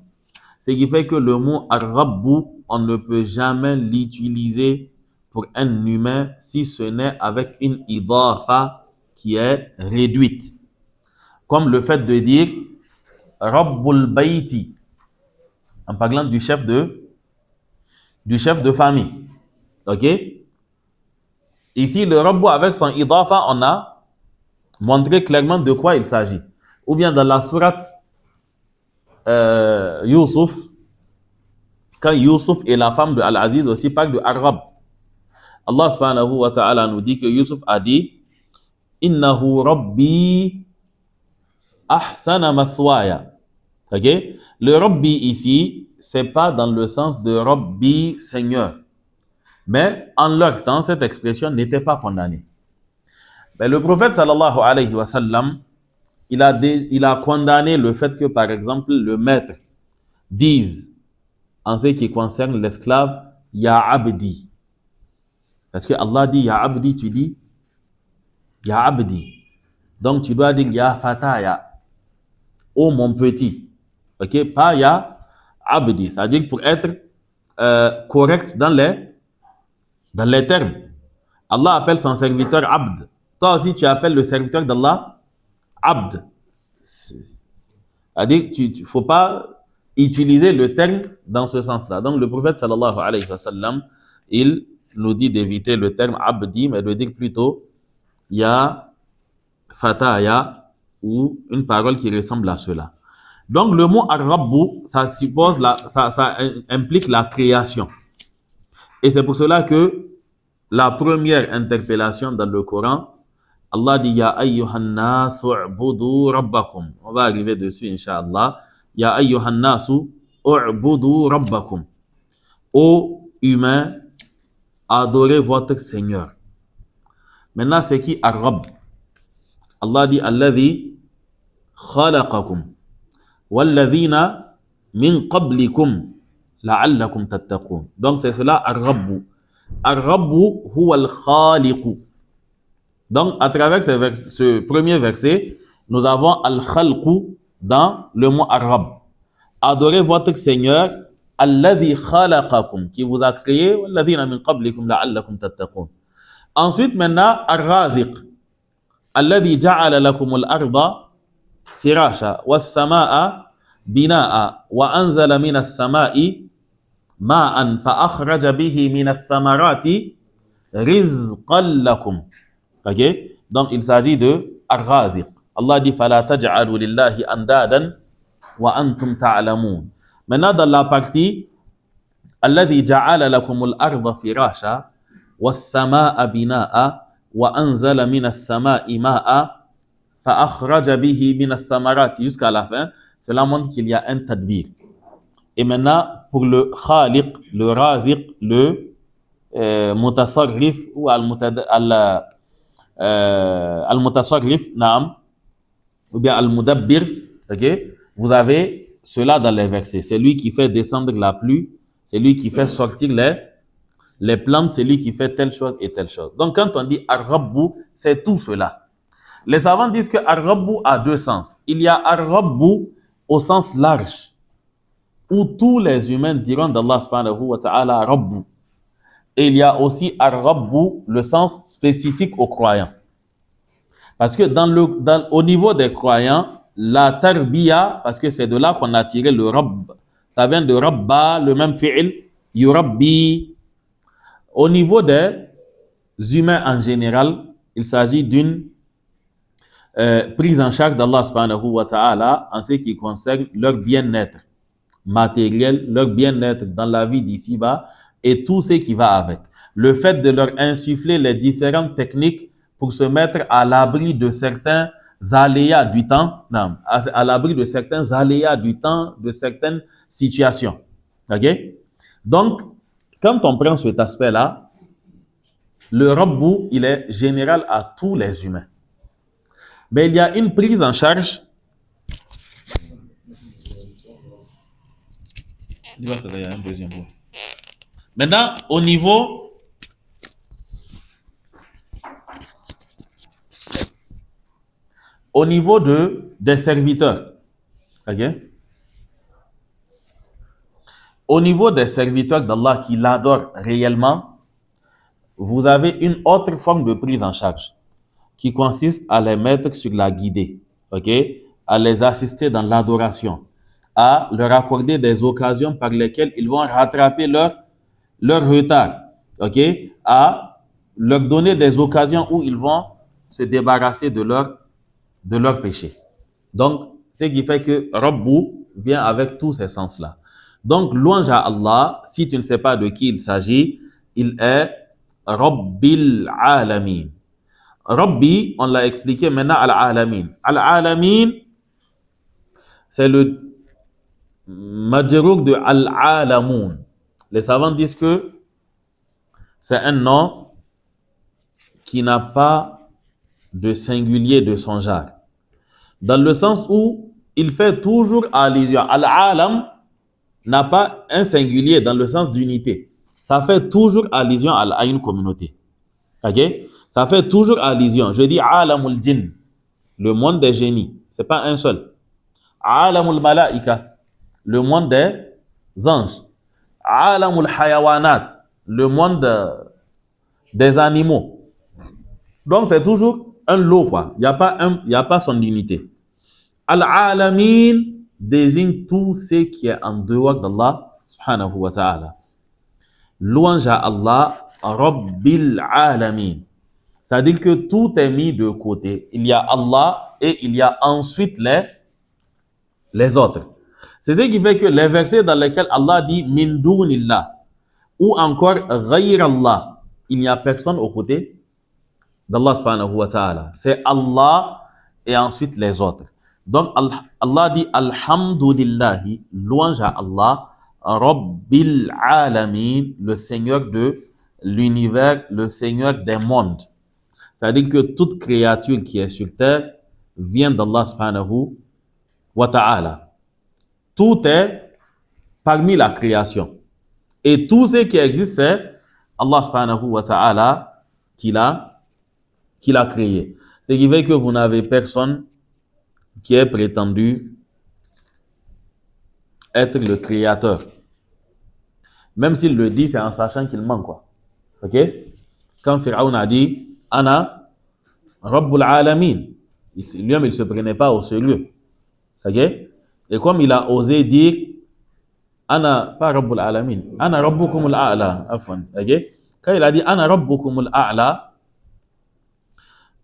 Speaker 2: Ce qui fait que le mot Ar-Rabbu, on ne peut jamais l'utiliser pour un humain si ce n'est avec une idafa qui est réduite. Comme le fait de dire Rabbul Bayti, en parlant du chef de famille. Ok? Ici, le Rabbu avec son idafa, on a montré clairement de quoi il s'agit. Ou bien dans la sourate Youssouf, quand Youssouf et la femme de Al-Aziz aussi parlent de Arab. Allah subhanahu wa ta'ala nous dit que Youssouf a dit Innahu Rabbi ahsana mathwaya. Ok? Le Rabbi ici, c'est pas dans le sens de Rabbi Seigneur. Mais en leur temps, cette expression n'était pas condamnée. Mais le prophète sallallahu alayhi wa sallam, il a condamné le fait que, par exemple, le maître dise, en ce qui concerne l'esclave, Ya Abdi. Parce que Allah dit Ya Abdi, tu dis Ya Abdi. Donc tu dois dire Ya Fataya. Oh mon petit. Ok? Pas Ya Abdi. C'est-à-dire pour être correct dans les termes. Allah appelle son serviteur Abd. Toi aussi tu appelles le serviteur d'Allah Abd. C'est-à-dire qu'il ne faut pas utiliser le terme dans ce sens-là. Donc le prophète sallallahu alayhi wa sallam, il nous dit d'éviter le terme abdi, mais de dire plutôt ya fataya ou une parole qui ressemble à cela. Donc le mot ar-rabbu, ça implique la création. Et c'est pour cela que la première interpellation dans le Coran, Allah dit ya ayyuhan nasu u'budu rabbakum. On va arriver dessus incha'Allah. Ya ayyuhan nasu u'budu rabbakum. Ô humains, adorez votre Seigneur. Maintenant, c'est qui Ar-Rabb? Allah dit Alladhi khalaqakum walladhina min qablikum la'allakum tattaqun. Donc, c'est cela Ar-Rabbu. Ar-Rabbu huwa al-Khaliqu. Donc, à travers ce premier verset, nous avons Al-Khalqu dans le mot Ar-Rabb. Adorez votre Seigneur, Alladhi khalaqakum, qui vous a créé, walladhina min qablikum la'allakum tattaqun. Ensuite, maintenant, Ar-Raziq, Alladhi ja'ala lakum al-arda firasha, was-sama'a bina'a, wa anzala minas sama'i ma'an, fa akhraja bihi minas samarati rizqan lakum. Ok? Donc, il s'agit de Ar-Raziq. Allah dit, fala taj'alu lillahi andadan wa antum ta'lamun. Maintenant, dans la partie Alladhi ja'ala lakumul arda firasha was-samaa'a binaa'a wa anzala minas samaa'i maa'a fa akhraja bihi minas samarati jusqu'à la fin, cela montre qu'il y a un tadbir. Et maintenant, pour le Khaliq, le Raziq, le Mutasarrif ou Al-Mutasarrif, naam, ou bien Al-Mudabbir, ok? Vous avez cela dans les versets. C'est lui qui fait descendre la pluie, c'est lui qui fait sortir les plantes, c'est lui qui fait telle chose et telle chose. Donc quand on dit Ar-Rabbu, c'est tout cela. Les savants disent que Ar-Rabbu a deux sens. Il y a Ar-Rabbu au sens large, où tous les humains diront d'Allah subhanahu wa ta'ala Rabbu. Et il y a aussi Ar-Rabbu, le sens spécifique aux croyants. Parce que au niveau des croyants, la tarbiya, parce que c'est de là qu'on a tiré le Rabb, ça vient de Rabba, le même fi'il, Yurabbi. Au niveau des humains en général, il s'agit d'une prise en charge d'Allah subhanahu wa ta'ala en ce qui concerne leur bien-être matériel, leur bien-être dans la vie d'ici-bas et tout ce qui va avec. le fait de leur insuffler les différentes techniques pour se mettre à l'abri de certains aléas du temps, non, à l'abri de certains aléas du temps, de certaines situations. OK? Donc, quand on prend cet aspect-là, le Rabbu, il est général à tous les humains. Mais il y a une prise en charge. Il y a un deuxième mot. Maintenant, au niveau des serviteurs, ok? Au niveau des serviteurs d'Allah qui l'adorent réellement, vous avez une autre forme de prise en charge qui consiste à les mettre sur la guidée, ok? À les assister dans l'adoration, à leur accorder des occasions par lesquelles ils vont rattraper leur retard, ok? À leur donner des occasions où ils vont se débarrasser de leur péché. Donc, ce qui fait que Rabbu vient avec tous ces sens-là. Donc, louange à Allah, si tu ne sais pas de qui il s'agit, il est Rabbil Alamin. Rabbi, on l'a expliqué maintenant, Al-Alamin. Al-Alamin, c'est le majrouk de Al-Alamoun. Les savants disent que c'est un nom qui n'a pas de singulier de son genre. Dans le sens où il fait toujours allusion. Al-Alam n'a pas un singulier dans le sens d'unité. Ça fait toujours allusion à une communauté. Ok? Ça fait toujours allusion. Je dis Alamul Jinn, le monde des génies. Ce n'est pas un seul. Alamul Malaika, le monde des anges. Alamul Hayawanat, le monde des animaux. Donc c'est toujours un lot, quoi. Il n'y a pas son unité. Al-Alamin désigne tout ce qui est en dehors d'Allah subhanahu wa ta'ala. Louange à Allah, Rabbil Alamin. C'est-à-dire que tout est mis de côté. Il y a Allah et il y a ensuite les autres. C'est ce qui fait que les versets dans lesquels Allah dit Min dunillah ou encore Ghayr Allah, il n'y a personne aux côtés d'Allah subhanahu wa ta'ala. C'est Allah et ensuite les autres. Donc Allah dit Alhamdulillahi, louange à Allah, Rabbil Alamin, le Seigneur de l'univers, le Seigneur des mondes. C'est-à-dire que toute créature qui est sur terre vient d'Allah subhanahu wa ta'ala. Tout est parmi la création. Et tout ce qui existe, c'est Allah subhanahu wa ta'ala qui l'a créé. Ce qui fait que vous n'avez personne qui est prétendu être le créateur. Même s'il le dit, c'est en sachant qu'il ment, quoi. Ok? Quand Pharaon a dit Ana Rabbul Alamin, lui-même, il ne se prenait pas au sérieux. Ok? Et comme il a osé dire Ana, pas Rabbul Alamin, Ana Rabbukumul A'la. Ok? Quand il a dit Ana Rabbukumul A'la,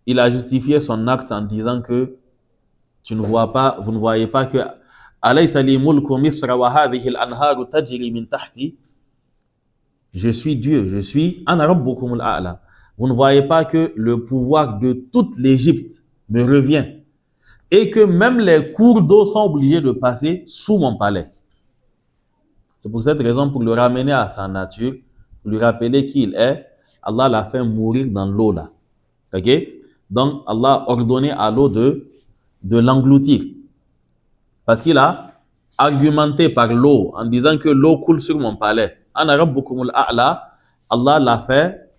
Speaker 2: il a justifié son acte en disant que vous ne voyez pas que Alaysa li mulku Misra wa hadhihi al-anharu tajri min tahti. Je suis Dieu, je suis Ana Rabbukumul A'la. Vous ne voyez pas que le pouvoir de toute l'Égypte me revient et que même les cours d'eau sont obligés de passer sous mon palais. C'est pour cette raison, pour le ramener à sa nature, pour lui rappeler qui il est, Allah l'a fait mourir dans l'eau là. Ok? Donc Allah a ordonné à l'eau de l'engloutir. Parce qu'il a argumenté par l'eau en disant que l'eau coule sur mon palais. Ana Rabbukumul A'la, Allah l'a fait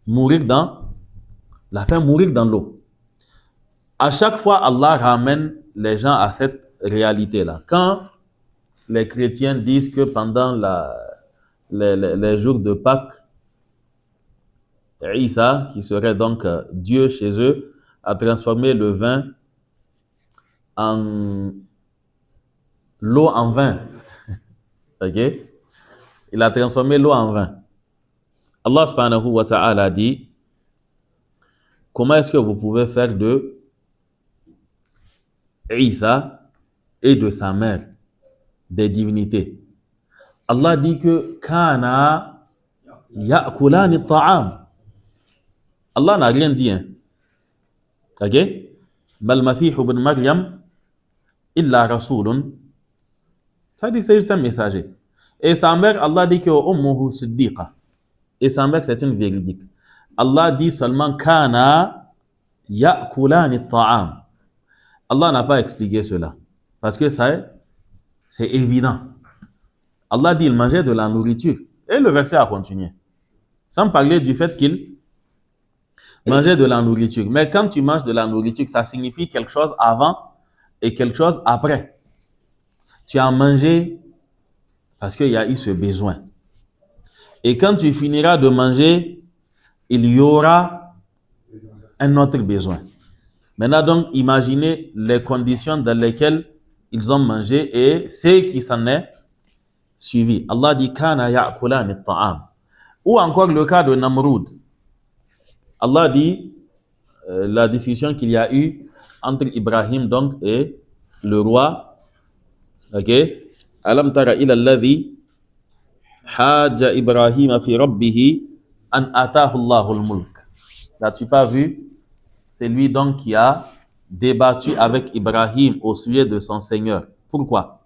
Speaker 2: mourir dans l'eau. À chaque fois, Allah ramène les gens à cette réalité-là. Quand les chrétiens disent que pendant les jours de Pâques, Isa, qui serait donc Dieu chez eux, a transformé le vin en l'eau en vin. Ok? Il a transformé l'eau en vin. Allah subhanahu wa ta'ala dit, comment est-ce que vous pouvez faire de Isa et de sa mère des divinités? Allah dit que Kana ya'kulani at-ta'am. Allah n'a rien dit. Hein. Ok? Mal Masih ibn Maryam illa rasulun. Ça dit que c'est juste un messager. Et sa mère, Allah dit que ummuhu siddiqa. Et sa mère, c'est une véridique. Allah dit seulement kana ya'kulani at-ta'am. Allah n'a pas expliqué cela. Parce que ça, c'est évident. Allah dit qu'il mangeait de la nourriture. Et le verset a continué. Sans parler du fait qu'il mangeait de la nourriture. Mais quand tu manges de la nourriture, ça signifie quelque chose avant et quelque chose après. Tu as mangé parce qu'il y a eu ce besoin. Et quand tu finiras de manger, il y aura un autre besoin. Maintenant, donc, imaginez les conditions dans lesquelles ils ont mangé et ce qui s'en est suivi. Allah dit kana ya'kulani at-ta'am. Ou encore le cas de Namrud. Allah dit la discussion qu'il y a eu entre Ibrahim donc et le roi. OK? Alam tara ila alladhi haja Ibrahim fi rabbih an atahu Allahu al-mulk. N'as-tu pas vu? C'est lui donc qui a débattu avec Ibrahim au sujet de son Seigneur. Pourquoi?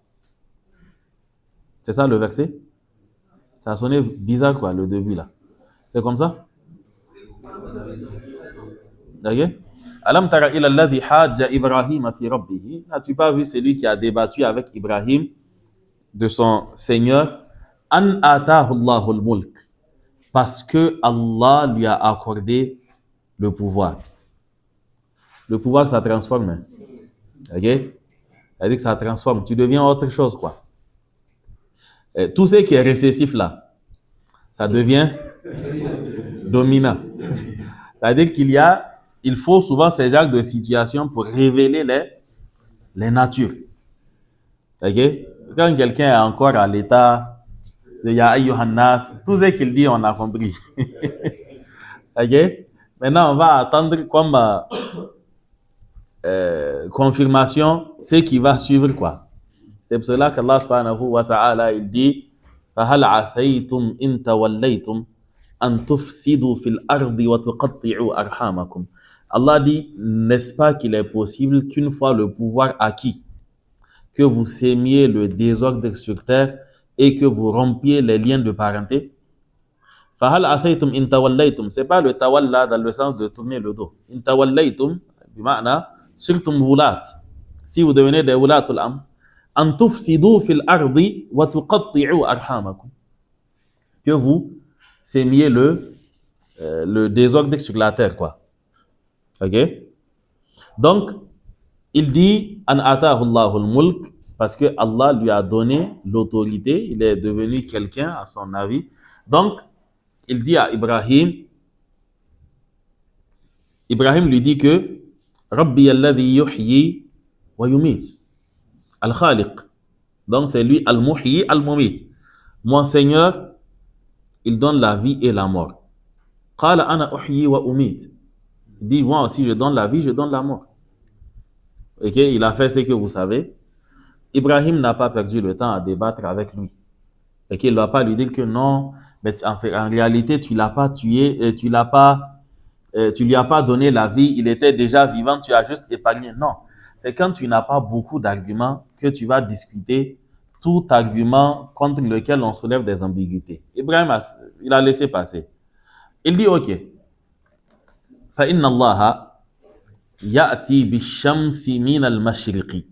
Speaker 2: C'est ça le verset? Ça a sonné bizarre quoi, le début là. C'est comme ça? Ok? Alam tara ila alladhi hajja Ibrahim fi rabbih. N'as-tu pas vu celui qui a débattu avec Ibrahim de son Seigneur? An atahu Allahu al-mulk. Parce que Allah lui a accordé le pouvoir. Le pouvoir, ça transforme. Hein? Ok? C'est-à-dire que ça transforme. Tu deviens autre chose, quoi. Et tout ce qui est récessif, là, ça devient dominant. C'est-à-dire il faut souvent ces genres de situations pour révéler les natures. Ok? Quand quelqu'un est encore à l'état de Ya ayyuhan nas, tout ce qu'il dit, on a compris. Ok? Maintenant, on va attendre comme confirmation ce qui va suivre, quoi. C'est pour cela qu'Allah subhanahu wa ta'ala, il dit فَهَلْ عَسَيْتُمْ إِن تَوَلَّيْتُمْ أَن تُفْسِدُوا فِي الْأَرْضِ وَتُقَطِّعُوا أَرْحَامَكُمْ. Allah dit, n'est-ce pas qu'il est possible qu'une fois le pouvoir acquis, que vous sémiez le désordre sur terre et que vous rompiez les liens de parenté? فَهَلْ عَسَيْتُمْ إِن تَوَلَّيْتُمْ. C'est pas le tawalla dans le sens de tourner le dos. إِن تَوَلَّيْتُمْ بمعنى صرتم ولاة. Si vous devenez des wulatul amr, an tufsidu fil ardi wa tuqatti'u arhamakum. Que vous sémiez le désordre sur la terre, quoi. Ok? Donc, il dit an atahu Allahu al-mulk parce que Allah lui a donné l'autorité, il est devenu quelqu'un à son avis. Donc, il dit à Ibrahim lui dit que Rabbi alladhi yuhyi wa yumit. Al-Khaliq. Donc c'est lui Al-Muhyi Al-Mumit. Mon Seigneur, il donne la vie et la mort. Qala ana uhyi wa umit. Il dit moi aussi je donne la vie, je donne la mort. Ok, il a fait ce que vous savez. Ibrahim n'a pas perdu le temps à débattre avec lui. Ok, il ne va pas lui dire que non, mais en réalité tu l'as pas tué, tu lui as pas donné la vie, il était déjà vivant, tu as juste épargné. Non, c'est quand tu n'as pas beaucoup d'arguments que tu vas discuter tout argument contre lequel on soulève des ambiguïtés. Ibrahim, il a laissé passer. Il dit, ok, فَإِنَّ اللَّهَ يَأْتِي بِالشَّمْسِ مِنَ الْمَشْرِقِ.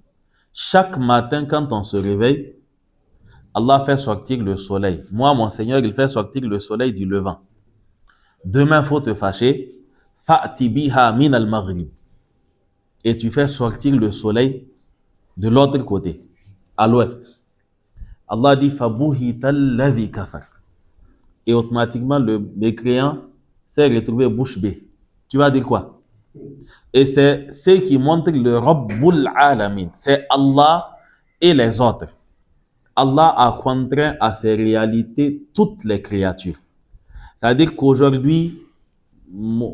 Speaker 2: Chaque matin, quand on se réveille, Allah fait sortir le soleil. Moi, mon Seigneur, il fait sortir le soleil du levant. Demain, il faut te fâcher. فَأْتِ بِهَا مِنَ الْمَغْرِبِ. Et tu fais sortir le soleil de l'autre côté, à l'ouest. Allah dit فَبُهِتَ الَّذِي كَفَرَ. Et automatiquement, le mécréant s'est retrouvé bouche bée. Tu vas dire quoi? Et c'est ce qui montre le Rabbul Alamin. C'est Allah et les autres. Allah a contraint à ses réalités toutes les créatures. C'est-à-dire qu'aujourd'hui,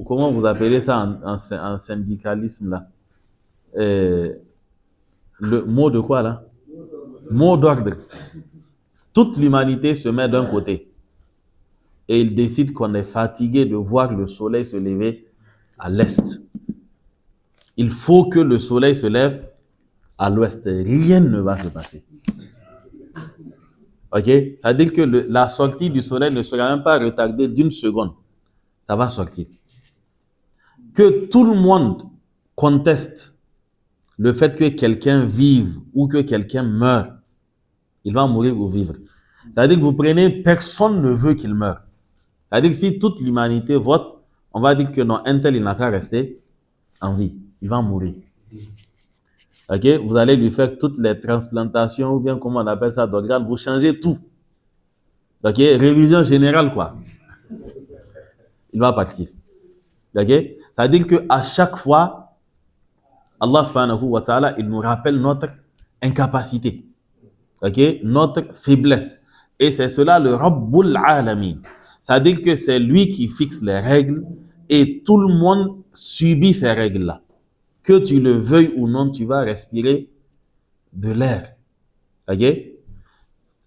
Speaker 2: comment vous appelez ça en syndicalisme là? Le mot de quoi là? Mot d'ordre. Toute l'humanité se met d'un côté. et il décide qu'on est fatigué de voir le soleil se lever à l'est. Il faut que le soleil se lève à l'ouest. Rien ne va se passer. Ok? Ça veut dire que la sortie du soleil ne sera même pas retardée d'une seconde. Ça va sortir. Que tout le monde conteste le fait que quelqu'un vive ou que quelqu'un meure, il va mourir ou vivre. C'est-à-dire que vous prenez, personne ne veut qu'il meure. C'est-à-dire que si toute l'humanité vote, on va dire que non, un tel, il n'a qu'à rester en vie. Il va mourir. Ok? Vous allez lui faire toutes les transplantations, ou bien comment on appelle ça, d'organes, vous changez tout. Ok? Révision générale, quoi. Il va partir. Ok? Ça veut dire qu'à chaque fois, Allah subhanahu wa ta'ala, il nous rappelle notre incapacité. Ok? Notre faiblesse. Et c'est cela le Rabbul Alamin. Ça veut dire que c'est lui qui fixe les règles et tout le monde subit ces règles-là. Que tu le veuilles ou non, tu vas respirer de l'air. Ok?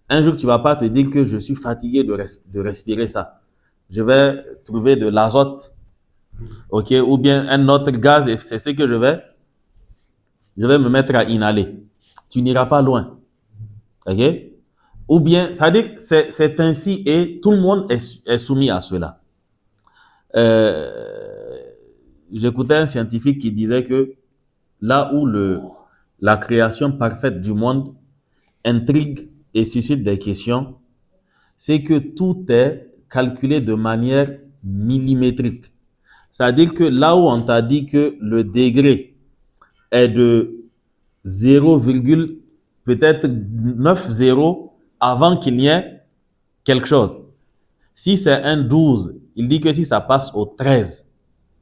Speaker 2: Un jour, tu ne vas pas te dire que je suis fatigué de respirer ça. Je vais trouver de l'azote, ok, ou bien un autre gaz, et c'est ce que je vais me mettre à inhaler. Tu n'iras pas loin. Ok? Ou bien, ça veut dire que c'est ainsi et tout le monde est soumis à cela. J'écoutais un scientifique qui disait que là où la création parfaite du monde intrigue et suscite des questions, c'est que tout est calculé de manière millimétrique. C'est-à-dire que là où on t'a dit que le degré est de 0, peut-être 9,0 avant qu'il n'y ait quelque chose. Si c'est un 12, il dit que si ça passe au 13,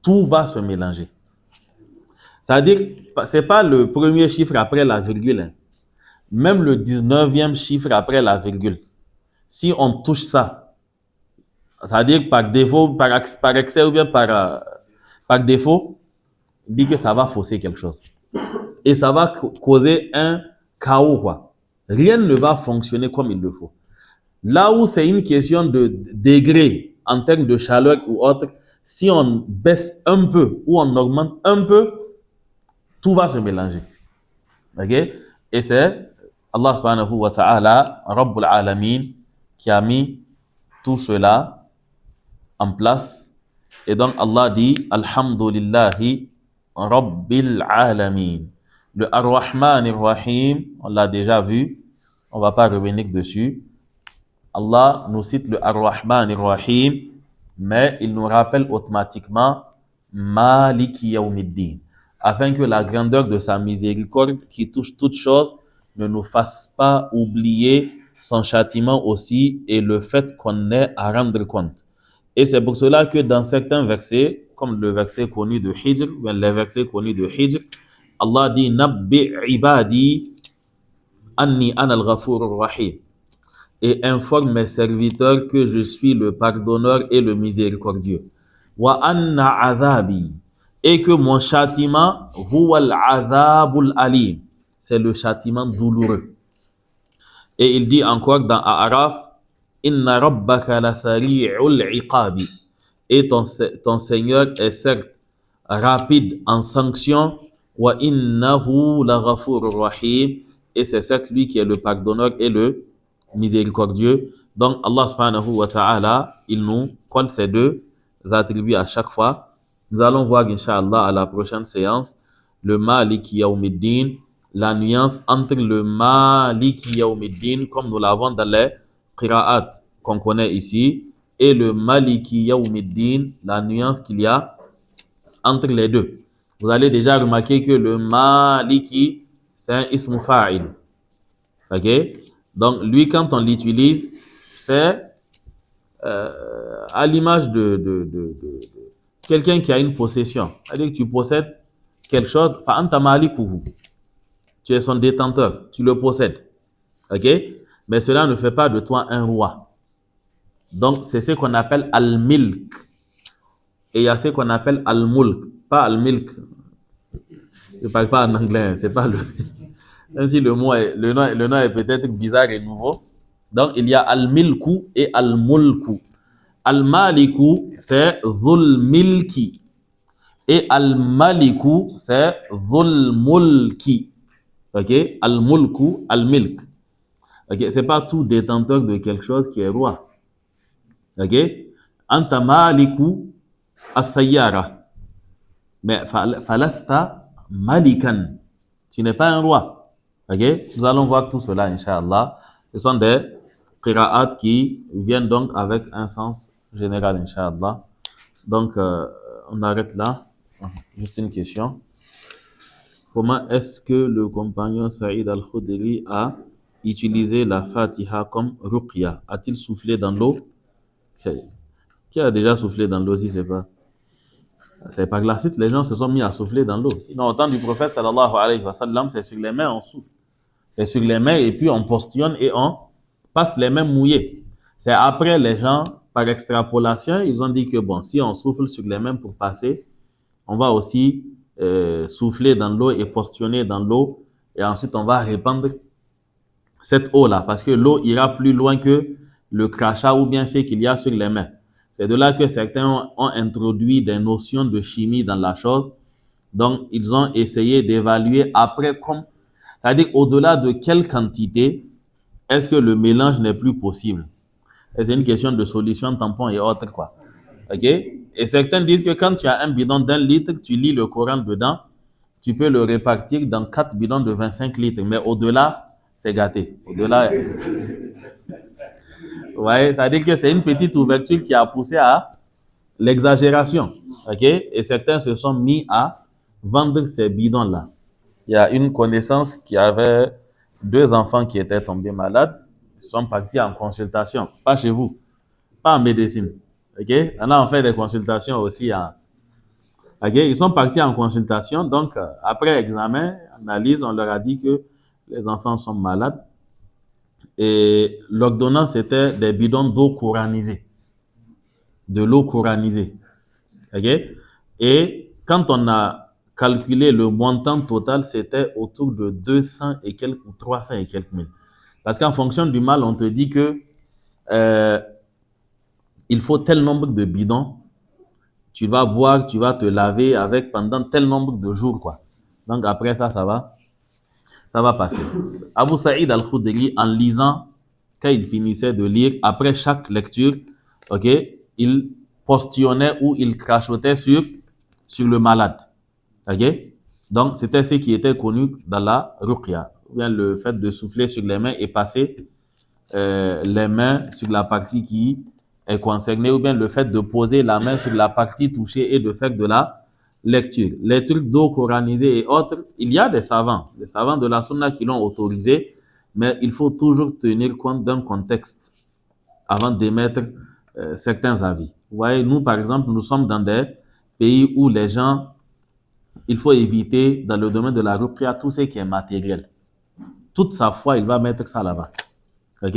Speaker 2: tout va se mélanger. C'est-à-dire, ce n'est pas le premier chiffre après la virgule. Hein. Même le 19e chiffre après la virgule. Si on touche ça, c'est-à-dire par défaut, par excès ou bien par défaut, il dit que ça va fausser quelque chose. Et ça va causer un chaos, quoi. Rien ne va fonctionner comme il le faut. Là où c'est une question de degré en termes de chaleur ou autre, si on baisse un peu ou on augmente un peu, tout va se mélanger. Ok? Et c'est Allah subhanahu wa ta'ala, Rabbul Alamin, qui a mis tout cela en place. Et donc Allah dit Alhamdulillahi Rabbil Alamin. Le Ar-Rahman Ar-Rahim, on l'a déjà vu, on ne va pas revenir dessus. Allah nous cite le Ar-Rahman Ar-Rahim, mais il nous rappelle automatiquement Maliki Yawmiddin, afin que la grandeur de sa miséricorde qui touche toutes choses ne nous fasse pas oublier son châtiment aussi et le fait qu'on ait à rendre compte. Et c'est pour cela que dans certains versets, comme le verset connu de Hijr, ou les versets connus de Hijr, Allah dit Nabbi ibadi anni ana al-ghafur rahim, et informe mes serviteurs que je suis le pardonneur et le miséricordieux. Wa anna azabi, et que mon châtiment huwa al-azabul alim, c'est le châtiment douloureux. Et il dit encore dans A'raf, Inna rabbaka la sari'ul iqabi, et ton Seigneur est certes rapide en sanction, wa innahu la ghafurur rahim, et c'est certes lui qui est le pardonneur et le miséricordieux. Donc Allah subhanahu wa ta'ala, il nous colle ces deux attributs à chaque fois. Nous allons voir Inch'Allah à la prochaine séance le Maliki Yawmiddin, la nuance entre le Maliki Yawmiddin, comme nous l'avons dans les qira'at qu'on connaît ici, et le Maliki Yawmiddin, la nuance qu'il y a entre les deux. Vous allez déjà remarquer que le Maliki, c'est un ism fa'il. Ok? Donc, lui, quand on l'utilise, c'est à l'image de quelqu'un qui a une possession. C'est-à-dire que tu possèdes quelque chose, fa'anta malikuhu. Tu es son détenteur, tu le possèdes. Ok? Mais cela ne fait pas de toi un roi. Donc, c'est ce qu'on appelle al-milk. Et il y a ce qu'on appelle al-mulk. Pas al-milk. Je ne parle pas en anglais, c'est pas le... Même si le nom est peut-être bizarre et nouveau. Donc, il y a al-milku et al-mulku. Al-Maliku, c'est Dhul Milki. Et Al-Maliku, c'est Dhul Mulki. Ok? Al-Mulku, Al-Milk. Ok? C'est pas tout détenteur de quelque chose qui est roi. Ok? Anta Maliku As-Sayyara. Mais Falasta Malikan. Tu n'es pas un roi. Ok? Nous allons voir tout cela, Inch'Allah. Ce sont des qira'at qui viennent donc avec un sens général, Inch'Allah. Donc, on arrête là. Juste une question. Comment est-ce que le compagnon Saïd al-Khudri a utilisé la Fatiha comme ruqya? A-t-il soufflé dans l'eau? Qui a déjà soufflé dans l'eau si c'est pas? C'est par la suite les gens se sont mis à souffler dans l'eau. Sinon, au temps du prophète sallallahu alayhi wa sallam, c'est sur les mains on souffle. C'est sur les mains et puis on postillonne et on passe les mains mouillées. C'est après les gens, par extrapolation, ils ont dit que bon, si on souffle sur les mains pour passer, on va aussi souffler dans l'eau et postillonner dans l'eau et ensuite on va répandre cette eau-là parce que l'eau ira plus loin que le crachat ou bien ce qu'il y a sur les mains. C'est de là que certains ont introduit des notions de chimie dans la chose. Donc, ils ont essayé d'évaluer après comme, c'est-à-dire au-delà de quelle quantité est-ce que le mélange n'est plus possible. Et c'est une question de solution, tampon et autres, quoi. OK? Et certains disent que quand tu as un bidon d'1 litre, tu lis le Coran dedans, tu peux le répartir dans 4 bidons de 25 litres. Mais au-delà, c'est gâté. Au-delà, ouais, ça veut dire que c'est une petite ouverture qui a poussé à l'exagération. OK? Et certains se sont mis à vendre ces bidons-là. Il y a une connaissance qui avait 2 enfants qui étaient tombés malades. Ils sont partis en consultation. Pas chez vous. Pas en médecine. OK? Là, on fait des consultations aussi. OK? Ils sont partis en consultation. Donc, après examen, analyse, on leur a dit que les enfants sont malades. Et l'ordonnance était des bidons d'eau coranisée. De l'eau coranisée. OK? Et quand on a calculé le montant total, c'était autour de 200 et quelques ou 300 et quelques mille. Parce qu'en fonction du mal, on te dit que il faut tel nombre de bidons. Tu vas boire, tu vas te laver avec pendant tel nombre de jours, quoi. Donc après ça, ça va passer. Abu Saïd al-Khudri, en lisant, quand il finissait de lire, après chaque lecture, ok, il postillonnait ou il crachotait sur le malade. Ok? Donc, c'était ce qui était connu dans la ruqya. Ou bien le fait de souffler sur les mains et passer les mains sur la partie qui est concernée, ou bien le fait de poser la main sur la partie touchée et de faire de la lecture. Les trucs d'eau coranisée et autres, il y a des savants de la sunna qui l'ont autorisé, mais il faut toujours tenir compte d'un contexte avant d'émettre certains avis. Vous voyez, nous, par exemple, nous sommes dans des pays où les gens, il faut éviter, dans le domaine de la ruqya, tout ce qui est matériel. Toute sa foi, il va mettre ça là-bas. OK?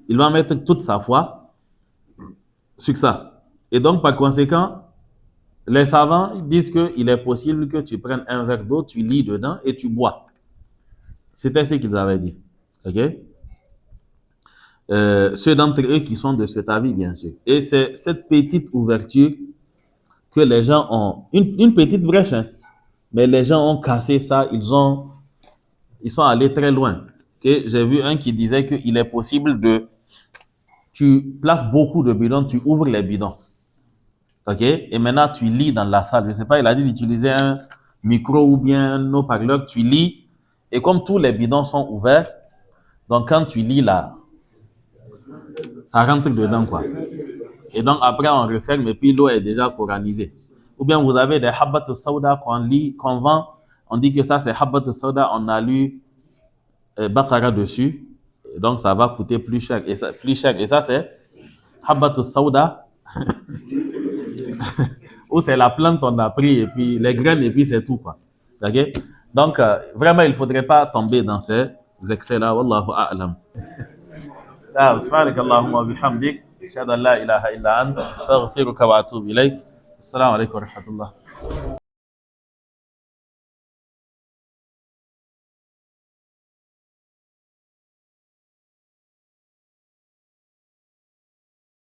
Speaker 2: Il va mettre toute sa foi sur ça. Et donc, par conséquent, les savants disent qu'il est possible que tu prennes un verre d'eau, tu lis dedans et tu bois. C'était ce qu'ils avaient dit. OK? Ceux d'entre eux qui sont de cet avis, bien sûr. Et c'est cette petite ouverture que les gens ont, une petite brèche, hein, mais les gens ont cassé ça, ils sont allés très loin. Okay? J'ai vu un qui disait qu'il est possible tu places beaucoup de bidons, tu ouvres les bidons. OK? Et maintenant, tu lis dans la salle. Je ne sais pas, il a dit d'utiliser un micro ou bien un haut-parleur, tu lis. Et comme tous les bidons sont ouverts, donc quand tu lis là, ça rentre dedans, quoi. Et donc après, on referme et puis l'eau est déjà coranisée. Ou bien vous avez des habbat sauda qu'on vend, on dit que ça c'est habbat sauda, on a lu Baqara dessus, et donc ça va coûter plus cher. Et ça c'est habbat sauda, ou c'est la plante qu'on a pris et puis les graines et puis c'est tout, quoi. Okay? Donc vraiment, il ne faudrait pas tomber dans ces excès-là. Wallahu a'lam. سبحانك اللهم وبحمدك أشهد أن لا إله إلا أنت أستغفرك وأتوب إليك السلام عليكم ورحمة الله